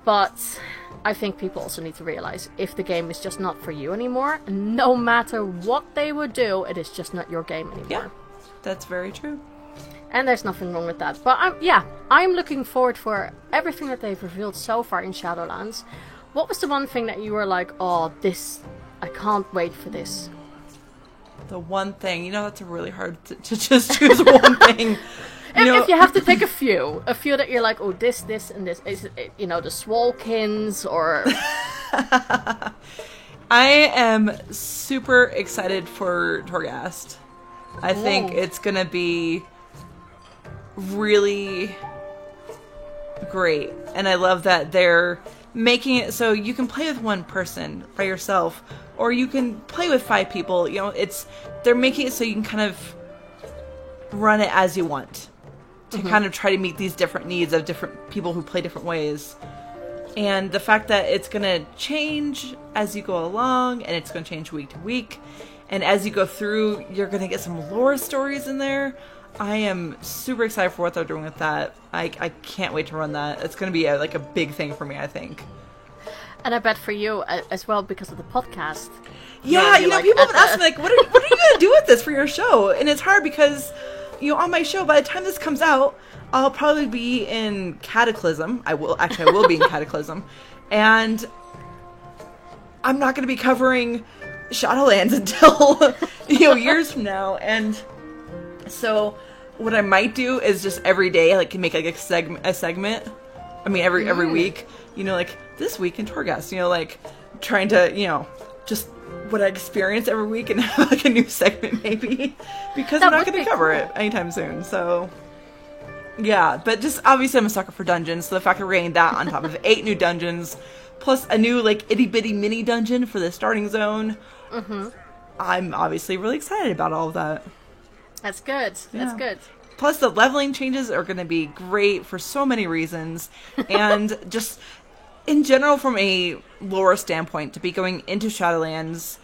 But I think people also need to realize if the game is just not for you anymore, no matter what they would do, it is just not your game anymore. Yeah, that's very true. And there's nothing wrong with that. But I'm looking forward for everything that they've revealed so far in Shadowlands. What was the one thing that you were like, oh, this, I can't wait for this? The one thing, that's a really hard to just choose one thing. If you have to pick a few that you're like, oh, this, and this, is it, the Swolkins or... I am super excited for Torghast. I think it's gonna be really great, and I love that they're making it so you can play with one person by yourself, or you can play with 5 people. They're making it so you can kind of run it as you want to kind of try to meet these different needs of different people who play different ways. And the fact that it's going to change as you go along, and it's going to change week to week, and as you go through, you're going to get some lore stories in there. I am super excited for what they're doing with that. I can't wait to run that. It's going to be a big thing for me, I think. And I bet for you as well, because of the podcast. Yeah, people have been asking me, what are you going to do with this for your show? And it's hard because, on my show, by the time this comes out, I'll probably be in Cataclysm. I will be in Cataclysm. And I'm not going to be covering Shadowlands until, years from now. And so what I might do is just every day, make a segment. I mean, every week, this week in Torghast, trying to, just what I experience every week and have a new segment maybe, because I'm not going to cover it anytime soon. So yeah, but just obviously I'm a sucker for dungeons. So the fact that we're getting that on top of 8 new dungeons, plus a new itty bitty mini dungeon for the starting zone. I'm obviously really excited about all of that. That's good. Yeah. That's good. Plus the leveling changes are going to be great for so many reasons. And just in general, from a lore standpoint, to be going into Shadowlands,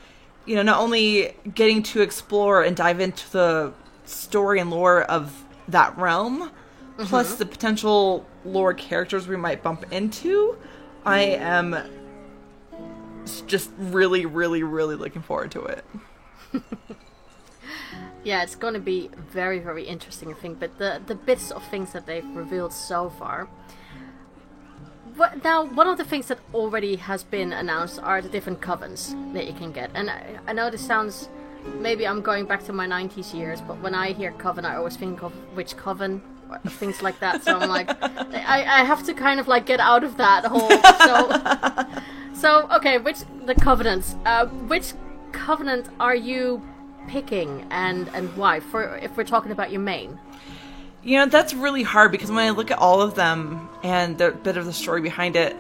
not only getting to explore and dive into the story and lore of that realm, plus the potential lore characters we might bump into, I am just really, really, really looking forward to it. Yeah, it's going to be very, very interesting, I think. But the bits of things that they've revealed so far... Now, one of the things that already has been announced are the different covens that you can get. And I know this sounds... Maybe I'm going back to my 90s years, but when I hear coven, I always think of which coven, or things like that. So I'm like... I have to kind of get out of that whole... So okay, the covenants. Which covenant are you picking, and why? If we're talking about your main... That's really hard, because when I look at all of them and the bit of the story behind it,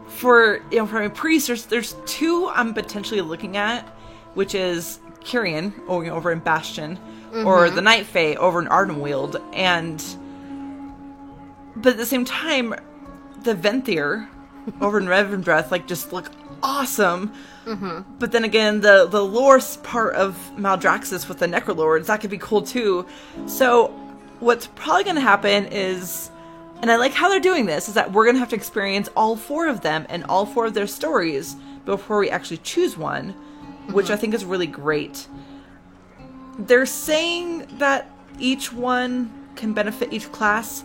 for a priest, there's 2 I'm potentially looking at, which is Kyrian over in Bastion, or the Night Fae over in Ardenweald, but at the same time, the Venthyr over in Revendreth just look awesome. But then again, the lore part of Maldraxxus with the Necrolords, that could be cool too. So what's probably going to happen is, and I like how they're doing this, is that we're going to have to experience all 4 of them and all 4 of their stories before we actually choose one, which I think is really great. They're saying that each one can benefit each class.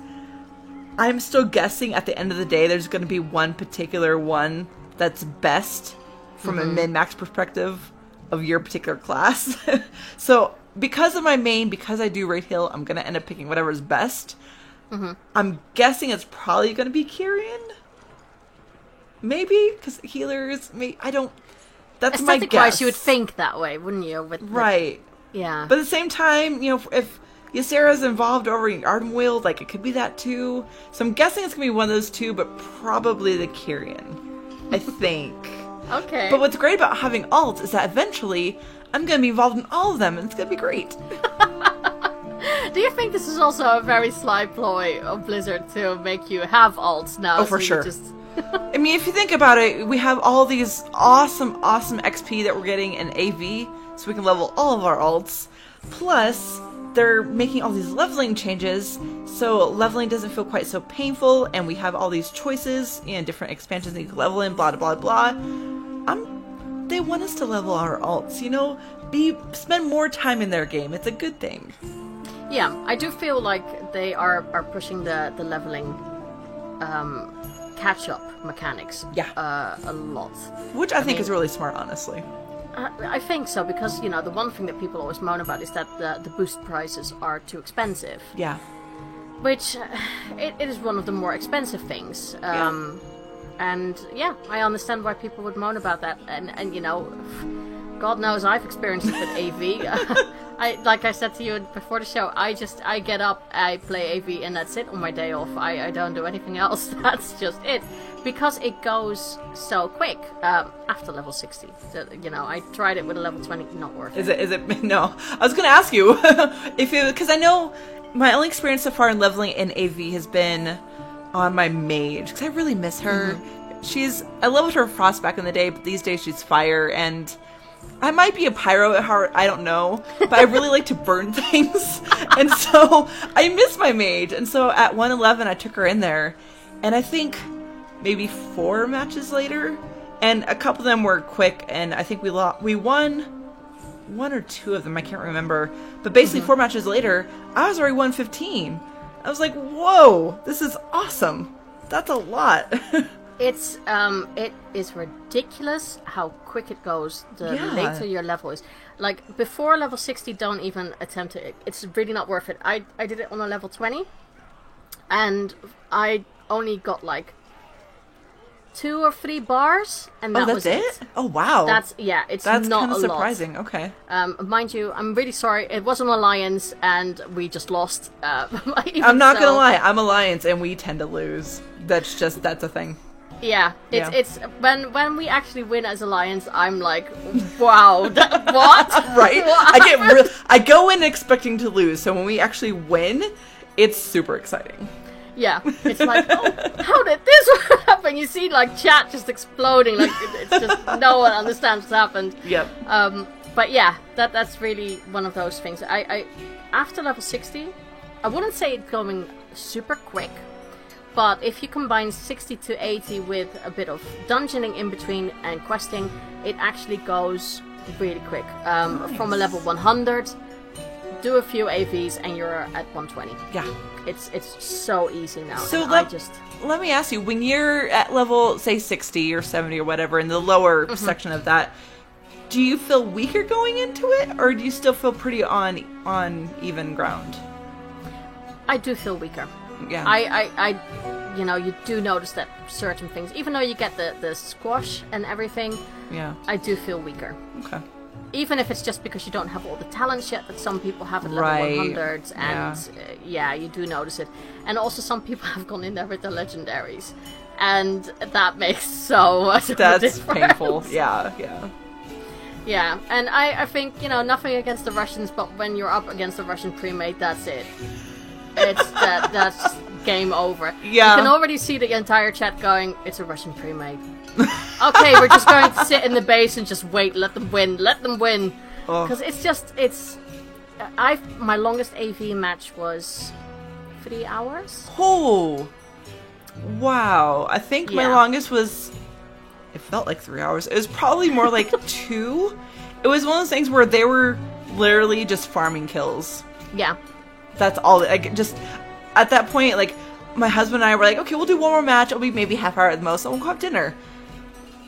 I'm still guessing at the end of the day there's going to be one particular one that's best from a min-max perspective of your particular class. So because of my main, because I do Raid Hill, I'm going to end up picking whatever's best. I'm guessing it's probably going to be Kyrian. Maybe, because healers, I don't... That's my guess. Aesthetic-wise, you would think that way, wouldn't you? Right. Yeah. But at the same time, if Ysera's involved over in Ardenweald, it could be that too. So I'm guessing it's going to be one of those 2, but probably the Kyrian. I think. Okay. But what's great about having alt is that eventually I'm going to be involved in all of them, and it's going to be great. Do you think this is also a very sly ploy of Blizzard to make you have alts now? Oh, for so you sure. just- I mean, if you think about it, we have all these awesome XP that we're getting in AV, so we can level all of our alts. Plus, they're making all these leveling changes, so leveling doesn't feel quite so painful, and we have all these choices and different expansions that you can level in, blah, blah, blah. They want us to level our alts, you know? Spend more time in their game. It's a good thing. Yeah, I do feel like they are pushing the leveling catch-up mechanics a lot. Which I think is really smart, honestly. I think so, because, you know, the one thing that people always moan about is that the boost prices are too expensive. Yeah. Which, it is one of the more expensive things. And, yeah, I understand why people would moan about that. And you know, God knows I've experienced it with AV. Like I said to you before the show, I get up, I play AV, and that's it on my day off. I don't do anything else. That's just it. Because it goes so quick after level 60. So, you know, I tried it with a level 20, not worth it. Is it? No. I was going to ask you, because I know my only experience so far in leveling in AV has been on my mage, because I really miss her. I leveled her Frost back in the day, but these days she's fire, and I might be a pyro at heart, I don't know, but I really like to burn things, and so I miss my mage, and so at 111 I took her in there, and I think maybe 4 matches later, and a couple of them were quick, and I think we won 1 or 2 of them, I can't remember, but basically 4 matches later, I was already 115. I was like, whoa, this is awesome. That's a lot. It is ridiculous how quick it goes the later your level is. Like, before level 60, don't even attempt it. It's really not worth it. I did it on a level 20, and I only got like 2 or 3 bars, and that was it. Oh, wow. That's not kind a of surprising. lot. Okay. Mind you, I'm really sorry. It was an alliance, and we just lost. I'm not gonna lie. I'm alliance, and we tend to lose. That's a thing. Yeah, it's when we actually win as alliance, I'm like, wow, what? Right? What I go in expecting to lose, so when we actually win, it's super exciting. Yeah, it's like, oh, how did this happen? You see, like, chat just exploding, like, it's just, no one understands what's happened. Yep. But yeah, that's really one of those things. I after level 60, I wouldn't say it's going super quick, but if you combine 60 to 80 with a bit of dungeoning in between and questing, it actually goes really quick. Nice. From a level 100, do a few AVs and you're at 120. Yeah. It's so easy now. So let me ask you, when you're at level, say, 60 or 70 or whatever, in the lower section of that, do you feel weaker going into it, or do you still feel pretty on even ground? I do feel weaker. Yeah. I you know, you do notice that certain things, even though you get the squash and everything, yeah, I do feel weaker. Okay. Even if it's just because you don't have all the talents yet that some people have at level Right. 100s, and yeah, you do notice it. And also some people have gone in there with the legendaries, and that makes so much of a difference. That's painful. Yeah. Yeah, and I think, you know, nothing against the Russians, but when you're up against the Russian pre-made, that's it. It's that's game over. Yeah. You can already see the entire chat going, it's a Russian pre-made. Okay, we're just going to sit in the base and just wait, let them win. Because my longest AV match was 3 hours. Oh, wow. I think my Yeah. longest was, it felt like 3 hours. It was probably more like 2. It was one of those things where they were literally just farming kills. Yeah. That's all. Like, just at that point, like, my husband and I were like, okay, we'll do one more match. It'll be maybe half hour at the most, and we'll go have dinner.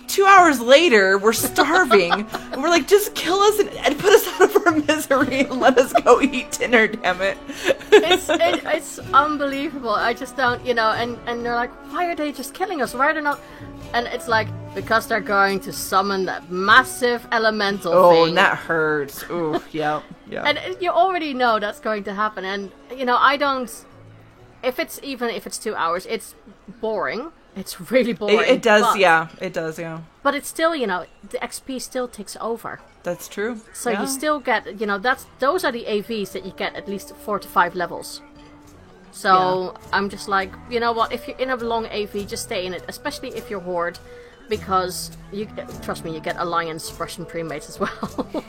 2 hours later, we're starving, and we're like, just kill us and put us out of our misery and let us go eat dinner, damn it. It's unbelievable. I just don't, you know, and they're like, why are they just killing us? Why are they not? And it's like, because they're going to summon that massive elemental thing. Oh, and that hurts. Ooh, yeah. And you already know that's going to happen. And, you know, I don't... If it's 2 hours, it's boring. It's really boring. It does, but, yeah. It does, yeah. But it's still, the XP still ticks over. That's true. So yeah. you still get, those are the AVs that you get at least 4 to 5 levels. So I'm just like, you know what, if you're in a long AV, just stay in it, especially if you're Horde, because, trust me, you get Alliance Russian premates as well.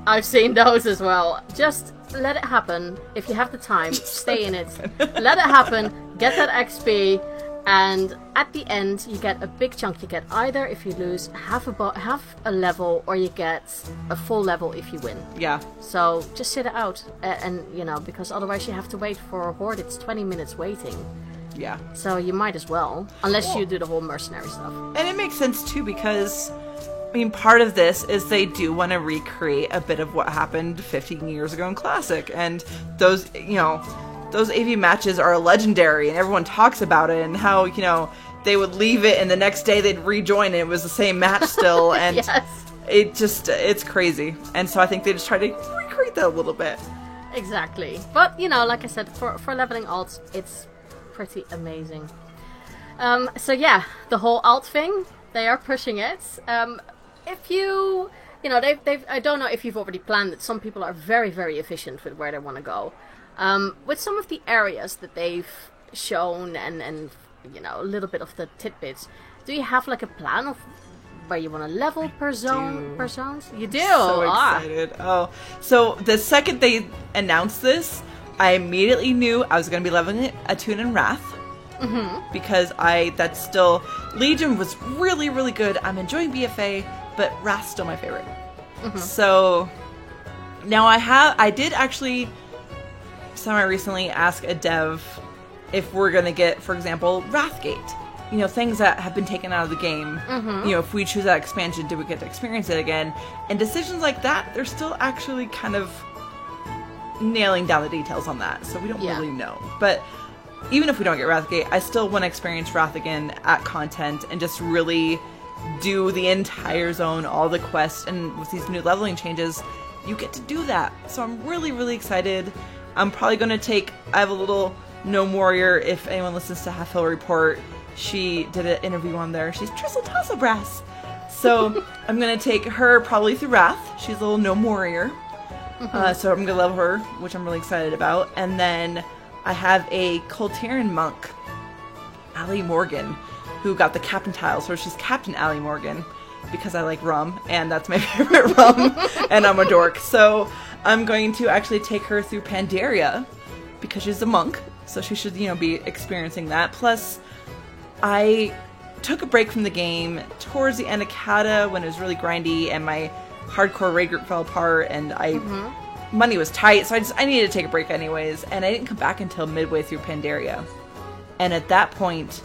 I've seen those as well. Just let it happen. If you have the time, stay in it. Let it happen, get that XP, and at the end, you get a big chunk. You get either if you lose half a level, or you get a full level if you win. Yeah. So just sit it out, and because otherwise you have to wait for a Horde. It's 20 minutes waiting. Yeah. So you might as well, unless you do the whole mercenary stuff. And it makes sense too, because part of this is they do want to recreate a bit of what happened 15 years ago in Classic, and those those AV matches are legendary, and everyone talks about it, and how, they would leave it, and the next day they'd rejoin, and it was the same match still, and yes. It's crazy. And so I think they just try to recreate that a little bit. Exactly. But, like I said, for leveling alts, it's pretty amazing. So yeah, the whole alt thing, they are pushing it. If you, they've I don't know if you've already planned it. Some people are very, very efficient with where they want to go. With some of the areas that they've shown and a little bit of the tidbits, do you have like a plan of where you want to level per zone? Per zones? You do. So excited. Oh, so the second they announced this, I immediately knew I was going to be leveling Attune and Wrath. Mm-hmm. Because that's still, Legion was really, really good. I'm enjoying BFA, but Wrath's still my favorite. Mm-hmm. So now I did actually semi-recently ask a dev if we're going to get, for example, Wrathgate. Things that have been taken out of the game. Mm-hmm. If we choose that expansion, do we get to experience it again? And decisions like that, they're still actually kind of nailing down the details on that. So we don't really know. But even if we don't get Wrathgate, I still want to experience Wrath again at content and just really do the entire zone, all the quests. And with these new leveling changes, you get to do that. So I'm really, really excited. I'm probably going to I have a little Gnome Warrior, if anyone listens to Half Hill Report. She did an interview on there. She's Tristle Tasselbrass. So I'm going to take her probably through Wrath. She's a little Gnome Warrior. Mm-hmm. So I'm going to level her, which I'm really excited about. And then I have a Coltarian monk, Allie Morgan, who got the captain tile. So she's Captain Allie Morgan, because I like rum, and that's my favorite rum, and I'm a dork. So I'm going to actually take her through Pandaria, because she's a monk. So she should, be experiencing that. Plus, I took a break from the game towards the end of Kata when it was really grindy and my hardcore raid group fell apart and money was tight, so I needed to take a break anyways, and I didn't come back until midway through Pandaria. And at that point,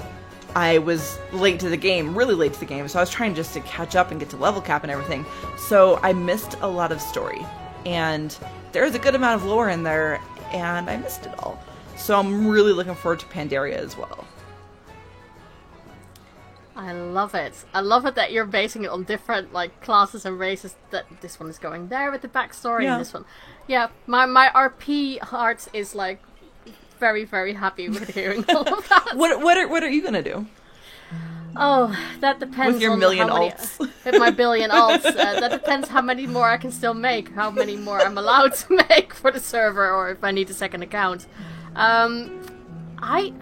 I was late to the game, really late to the game, so I was trying just to catch up and get to level cap and everything. So I missed a lot of story, and there's a good amount of lore in there, and I missed it all. So I'm really looking forward to Pandaria as well. I love it. I love it that you're basing it on different classes and races. That this one is going there with the backstory, and this one, my RP heart is very, very happy with hearing all of that. What are you gonna do? Oh, that depends. With your on million how many, alts. With my billion alts, that depends how many more I can still make, how many more I'm allowed to make for the server, or if I need a second account. I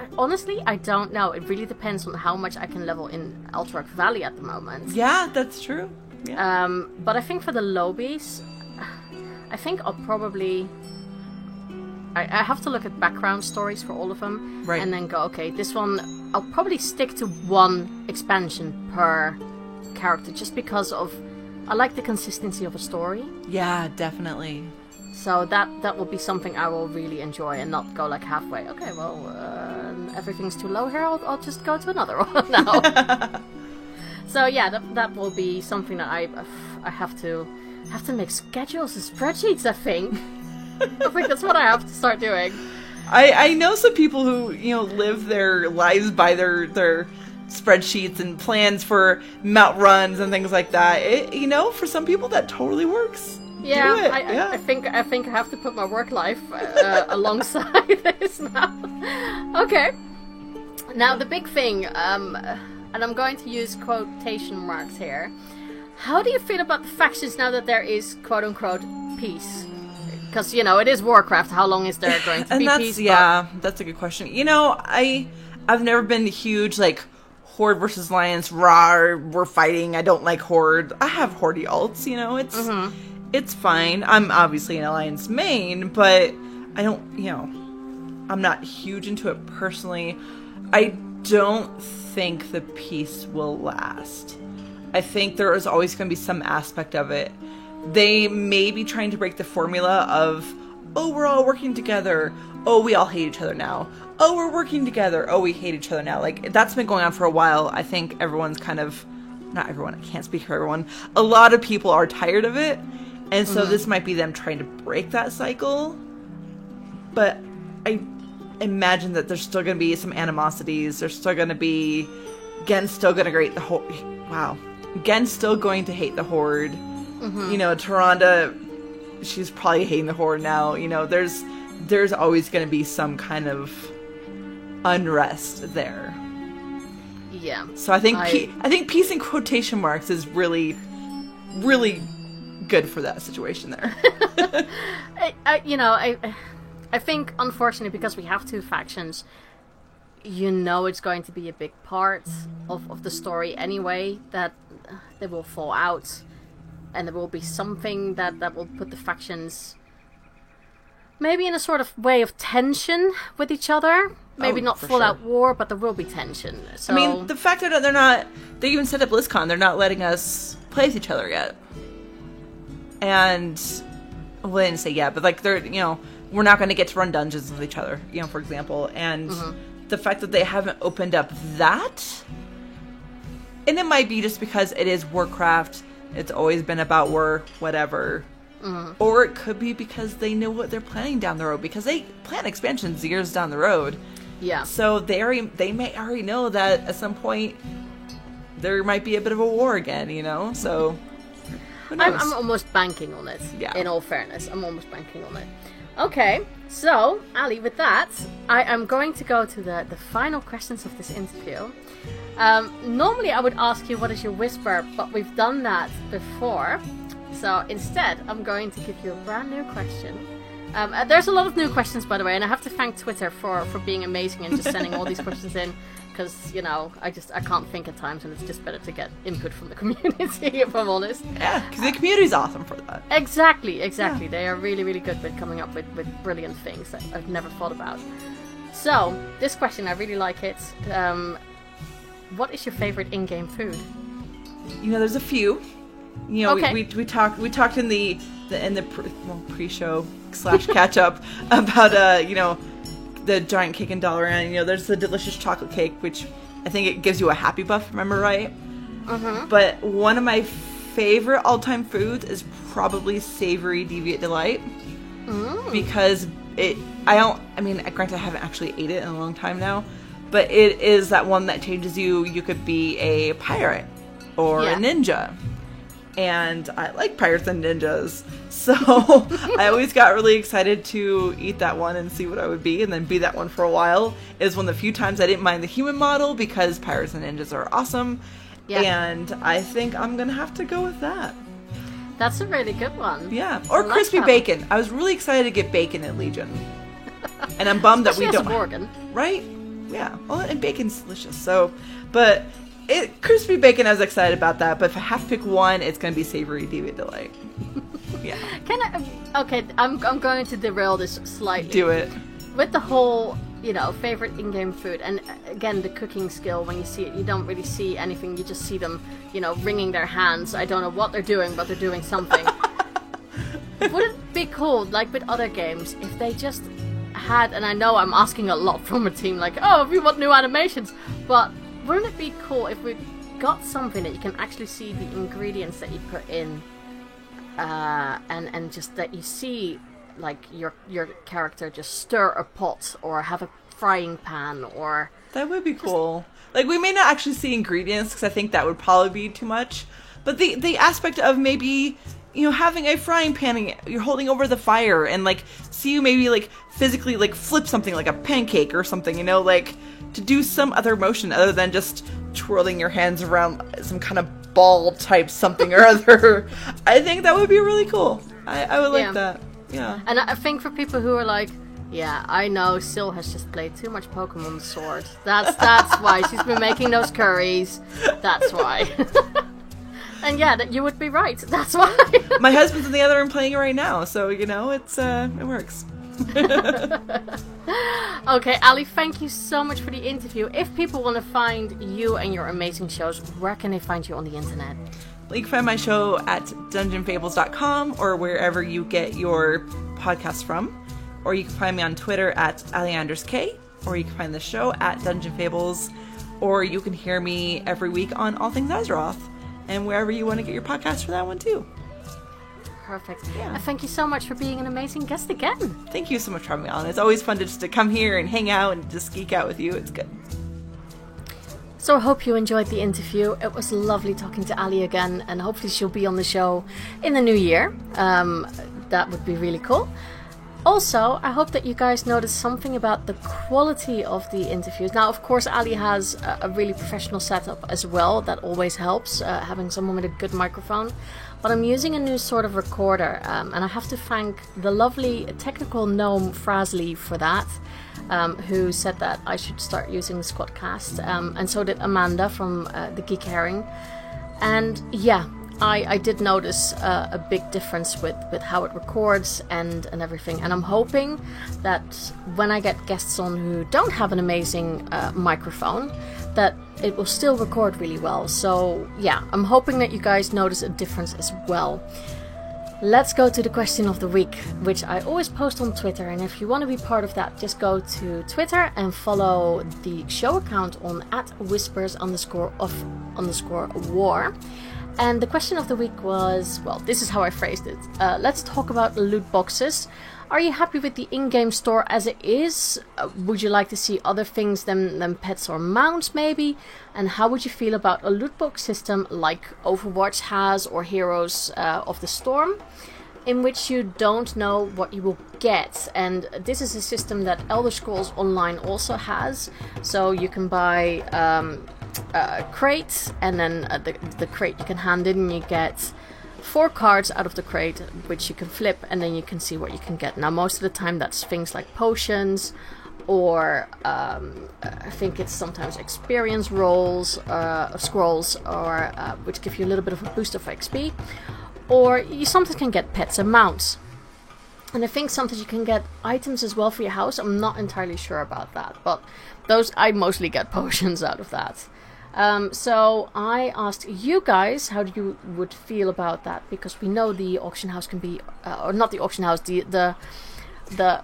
don't know. It really depends on how much I can level in Alterac Valley at the moment. Yeah, that's true. Yeah. But I think for the lobbies, I think I'll probably... I have to look at background stories for all of them. Right. And then go, okay, this one... I'll probably stick to one expansion per character, just because of... I like the consistency of a story. Yeah, definitely. So that will be something I will really enjoy, and not go halfway. Okay, well, everything's too low here. I'll just go to another one now. So yeah, that will be something that I have to make schedules and spreadsheets. I think that's what I have to start doing. I know some people who live their lives by their spreadsheets and plans for mount runs and things like that. For some people that totally works. Yeah, I think I have to put my work life alongside this now. Okay. Now, the big thing, and I'm going to use quotation marks here. How do you feel about the factions now that there is quote-unquote peace? Because, you know, it is Warcraft. How long is there going to be peace? Yeah, that's a good question. You know, I've never been huge, like, Horde versus Alliance, rawr, we're fighting, I don't like Horde. I have Horde ults, you know, it's fine. I'm obviously an Alliance main, but I don't, you know, I'm not huge into it personally. I don't think the peace will last. I think there is always going to be some aspect of it. They may be trying to break the formula of, oh, we're all working together. Oh, we all hate each other now. Oh, we're working together. Oh, we hate each other now. Like, that's been going on for a while. I think everyone's kind of, not everyone, I can't speak for everyone. A lot of people are tired of it. And so this might be them trying to break that cycle. But I imagine that there's still going to be some animosities. There's still going to be, Gen's still going to hate the Horde. Wow. Gen's still going to hate the Horde. You know, Tyrande, she's probably hating the Horde now. You know, there's always going to be some kind of unrest there. Yeah. So I think peace in quotation marks is really, really good for that situation there. I think, unfortunately, because we have two factions, you know it's going to be a big part of the story anyway, that they will fall out. And there will be something that will put the factions maybe in a sort of way of tension with each other. Maybe not full-out war, but there will be tension. So, I mean, the fact that they even set up BlizzCon, they're not letting us play with each other yet. And, well, they didn't say yet, but, like, they're, you know, we're not going to get to run dungeons with each other, you know, for example. And the fact that they haven't opened up that, and it might be just because it is Warcraft, it's always been about war, whatever. Or it could be because they know what they're planning down the road, because they plan expansions years down the road. Yeah. So they may already know that at some point there might be a bit of a war again, you know? So who knows? I'm almost banking on it. Yeah. In all fairness, I'm almost banking on it. Okay, so Ali, with that, I am going to go to the final questions of this interview. Normally I would ask you what is your whisper, but we've done that before. So instead, I'm going to give you a brand new question. There's a lot of new questions, by the way, and I have to thank Twitter for being amazing and just sending all these questions in. Because, you know, I can't think at times, and it's just better to get input from the community, if I'm honest. Yeah, because the community's awesome for that. Exactly. Yeah. They are really, really good with coming up with brilliant things that I've never thought about. So, this question, I really like it. What is your favorite in-game food? You know, there's a few. You know, okay. we talked in the pre-show / catch up about you know, the giant cake and Dalaran. You know, there's the delicious chocolate cake, which I think it gives you a happy buff. Remember right? But one of my favorite all-time foods is probably savory Deviant Delight, because granted, I haven't actually ate it in a long time now, but it is that one that changes you. You could be a pirate or a ninja. And I like pirates and ninjas, so I always got really excited to eat that one and see what I would be, and then be that one for a while. It was one of the few times I didn't mind the human model, because pirates and ninjas are awesome, and I think I'm gonna have to go with that. That's a really good one. Yeah, or crispy bacon. I was really excited to get bacon at Legion, and I'm bummed that we don't. Morgan. Right? Yeah. Well, and bacon's delicious. So, but. Crispy bacon, I was excited about that, but if I have to pick one, it's going to be savory Deviant Delight. Yeah. I'm going to derail this slightly. Do it. With the whole, you know, favorite in-game food, and again, the cooking skill, when you see it, you don't really see anything, you just see them, you know, wringing their hands. I don't know what they're doing, but they're doing something. Would it be cool, like with other games, if they just had, and I know I'm asking a lot from a team, like, oh, we want new animations, but wouldn't it be cool if we got something that you can actually see the ingredients that you put in, and just that you see, like, your character just stir a pot or have a frying pan, or... That would be cool. Like, we may not actually see ingredients, because I think that would probably be too much, but the aspect of maybe, you know, having a frying pan and you're holding over the fire, and, like, see you maybe, like, physically, like, flip something like a pancake or something, you know, like... to do some other motion other than just twirling your hands around some kind of ball type something or other. I think that would be really cool. I would like that. Yeah. And I think for people who are like, yeah, I know Sil has just played too much Pokemon Sword. That's why she's been making those curries. That's why. And yeah, you would be right. That's why. My husband's in the other room playing it right now, so it's it works. Okay, Ali, thank you so much for the interview. If people want to find you and your amazing shows, where can they find you on the internet? You can find my show at dungeonfables.com or wherever you get your podcasts from. Or you can find me on Twitter at AliandersK. Or you can find the show at Dungeon Fables. Or you can hear me every week on All Things Azeroth. And wherever you want to get your podcast for that one too. Perfect. Yeah. Thank you so much for being an amazing guest again. Thank you so much for having me on. It's always fun to come here and hang out and just geek out with you. It's good. So I hope you enjoyed the interview. It was lovely talking to Ali again, and hopefully she'll be on the show in the new year. That would be really cool. Also, I hope that you guys noticed something about the quality of the interviews. Now, of course, Ali has a really professional setup as well. That always helps, having someone with a good microphone. But I'm using a new sort of recorder, and I have to thank the lovely technical gnome Frasley for that, who said that I should start using the Squadcast, and so did Amanda from the Geek Herring. And yeah, I did notice a big difference with how it records and everything. And I'm hoping that when I get guests on who don't have an amazing microphone, that it will still record really well. So yeah, I'm hoping that you guys notice a difference as well. Let's go to the question of the week, which I always post on Twitter. And if you want to be part of that, just go to Twitter and follow the show account on @whispers_of_war. And the question of the week was, well, this is how I phrased it. Let's talk about loot boxes. Are you happy with the in-game store as it is? Would you like to see other things than pets or mounts maybe? And how would you feel about a loot box system like Overwatch has or Heroes of the Storm, in which you don't know what you will get? And this is a system that Elder Scrolls Online also has. So you can buy a crate, and then the crate you can hand in, and you get 4 cards out of the crate, which you can flip, and then you can see what you can get. Now, most of the time that's things like potions, or I think it's sometimes experience rolls, scrolls, or which give you a little bit of a boost of XP. Or you sometimes can get pets and mounts. And I think sometimes you can get items as well for your house. I'm not entirely sure about that, but those, I mostly get potions out of that. So I asked you guys how you would feel about that, because we know the auction house can be, or not the auction house, the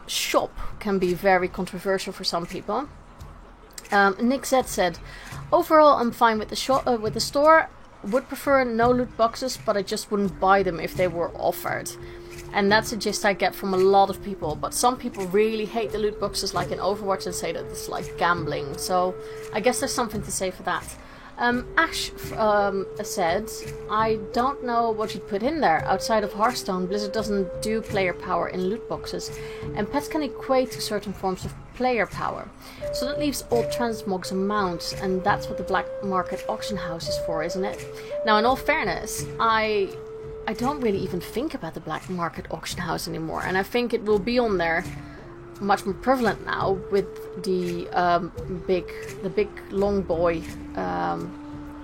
shop can be very controversial for some people. Nick Z said, overall I'm fine with the shop, with the store. Would prefer no loot boxes, but I just wouldn't buy them if they were offered. And that's a gist I get from a lot of people. But some people really hate the loot boxes, like in Overwatch, and say that it's like gambling. So I guess there's something to say for that. Ash said, I don't know what you'd put in there. Outside of Hearthstone, Blizzard doesn't do player power in loot boxes, and pets can equate to certain forms of player power. So that leaves all transmogs and mounts, and that's what the black market auction house is for, isn't it? Now, in all fairness, I don't really even think about the black market auction house anymore, and I think it will be on there much more prevalent now with the big long boy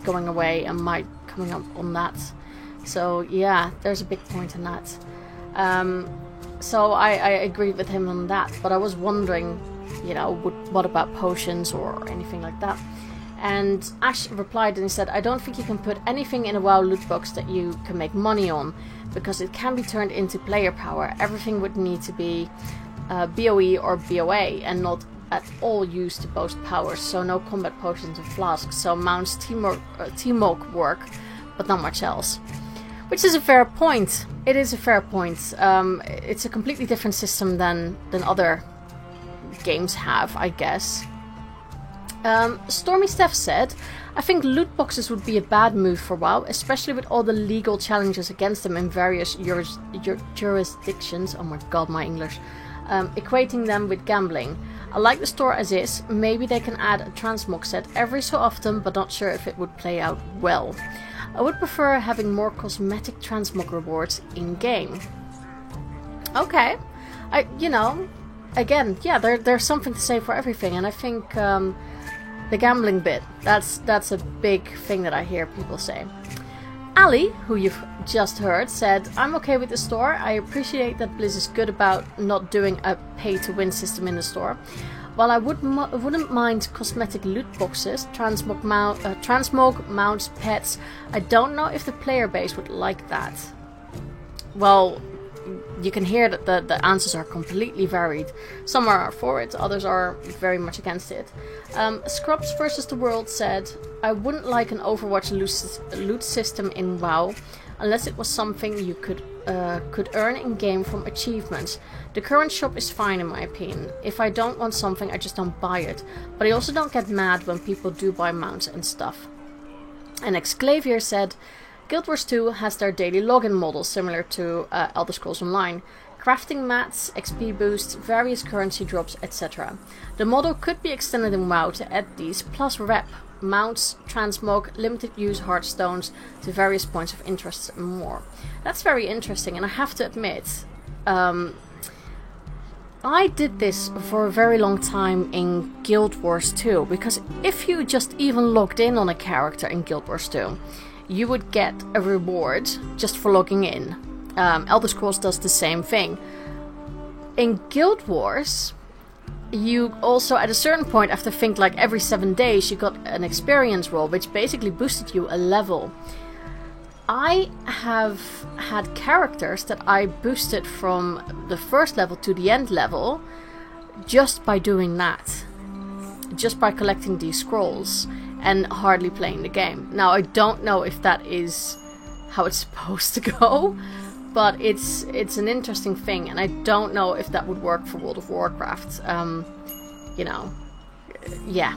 going away and Might coming up on that. So yeah, there's a big point in that. So I agreed with him on that, but I was wondering, what about potions or anything like that? And Ash replied and he said, I don't think you can put anything in a WoW loot box that you can make money on, because it can be turned into player power. Everything would need to be BOE or BOA and not at all used to boast powers, so no combat potions and flasks. So mounts teamwork work, but not much else. Which is a fair point. It is a fair point. It's a completely different system than other games have, I guess. Stormy Steph said, I think loot boxes would be a bad move for WoW, especially with all the legal challenges against them in various jurisdictions. Oh my god, my English. Equating them with gambling. I like the store as is. Maybe they can add a transmog set every so often, but not sure if it would play out well. I would prefer having more cosmetic transmog rewards in-game. Okay. Again, yeah, there's something to say for everything, and I think the gambling bit, that's a big thing that I hear people say. Ali, who you've just heard, said, I'm okay with the store. I appreciate that Blizz is good about not doing a pay-to-win system in the store. While I wouldn't mind cosmetic loot boxes, transmog mounts, pets, I don't know if the player base would like that. Well, you can hear that the answers are completely varied. Some are for it, others are very much against it. Scrubs vs. the World said, I wouldn't like an Overwatch loot system in WoW, unless it was something you could earn in-game from achievements. The current shop is fine in my opinion. If I don't want something, I just don't buy it. But I also don't get mad when people do buy mounts and stuff. And Exclavier said, Guild Wars 2 has their daily login model similar to Elder Scrolls Online. Crafting mats, XP boosts, various currency drops, etc. The model could be extended in WoW to add these, plus rep, mounts, transmog, limited use Hearthstones to various points of interest and more. That's very interesting, and I have to admit, I did this for a very long time in Guild Wars 2, because if you just even logged in on a character in Guild Wars 2, you would get a reward just for logging in. Elder Scrolls does the same thing. In Guild Wars, you also at a certain point, after think like every 7 days, you got an experience roll, which basically boosted you a level. I have had characters that I boosted from the first level to the end level just by doing that. Just by collecting these scrolls and hardly playing the game. Now, I don't know if that is how it's supposed to go, but it's an interesting thing, and I don't know if that would work for World of Warcraft. Yeah.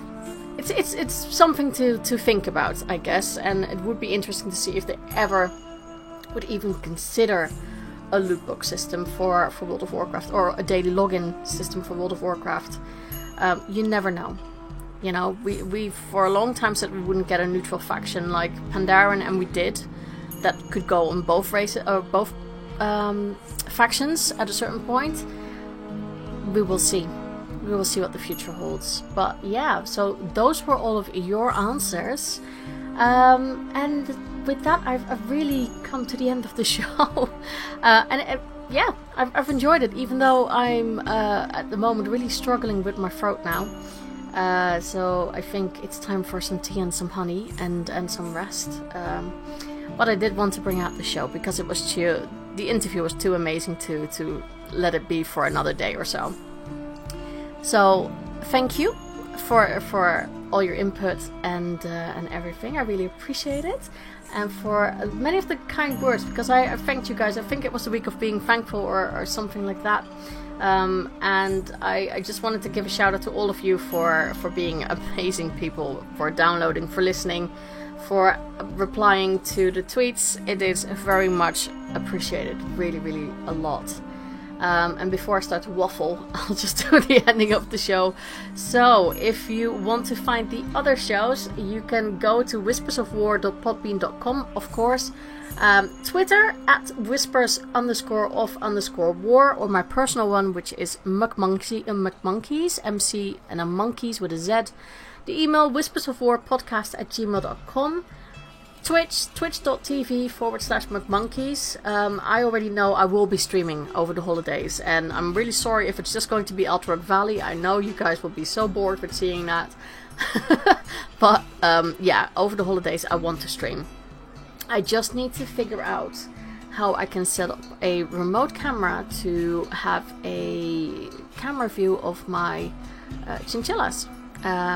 It's something to think about, I guess, and it would be interesting to see if they ever would even consider a loot box system for World of Warcraft, or a daily login system for World of Warcraft. You never know. You know, we for a long time said we wouldn't get a neutral faction like Pandaren, and we did. That could go on both races or both factions at a certain point. We will see. We will see what the future holds. But yeah, so those were all of your answers. And with that, I've really come to the end of the show. I've enjoyed it, even though I'm at the moment really struggling with my throat now. So I think it's time for some tea and some honey and some rest. But I did want to bring out the show because it was the interview was too amazing to let it be for another day or so. So thank you for all your input and everything. I really appreciate it. And for many of the kind words, because I thanked you guys. I think it was a week of being thankful or something like that. And I just wanted to give a shout out to all of you for being amazing people, for downloading, for listening, for replying to the tweets. It is very much appreciated, really, really a lot. And before I start to waffle, I'll just do the ending of the show. So, if you want to find the other shows, you can go to whispersofwar.podbean.com, of course. Twitter at whispers_of_war, or my personal one, which is McMonkeys, MC and a monkeys with a Z. The email whispersofwarpodcast@gmail.com. Twitch.tv/McMonkeys. I already know I will be streaming over the holidays, and I'm really sorry if it's just going to be Alterac Valley. I know you guys will be so bored with seeing that. But yeah, over the holidays I want to stream. I just need to figure out how I can set up a remote camera to have a camera view of my chinchillas.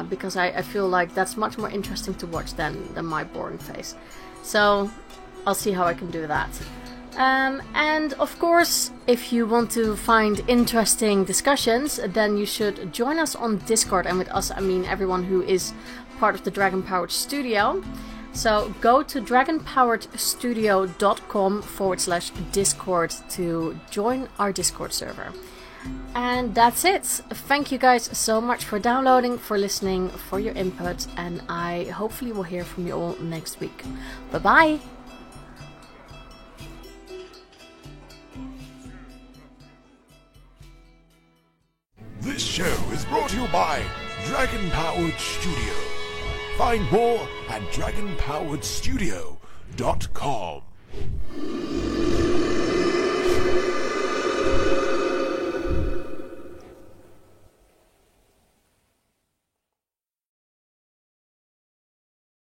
Because I feel like that's much more interesting to watch than my boring face. So I'll see how I can do that. And of course, if you want to find interesting discussions, then you should join us on Discord. And with us, I mean everyone who is part of the Dragon Powered Studio. So go to dragonpoweredstudio.com/Discord to join our Discord server. And that's it. Thank you guys so much for downloading, for listening, for your input, and I hopefully will hear from you all next week. Bye-bye! This show is brought to you by Dragon Powered Studio. Find more at dragonpoweredstudio.com.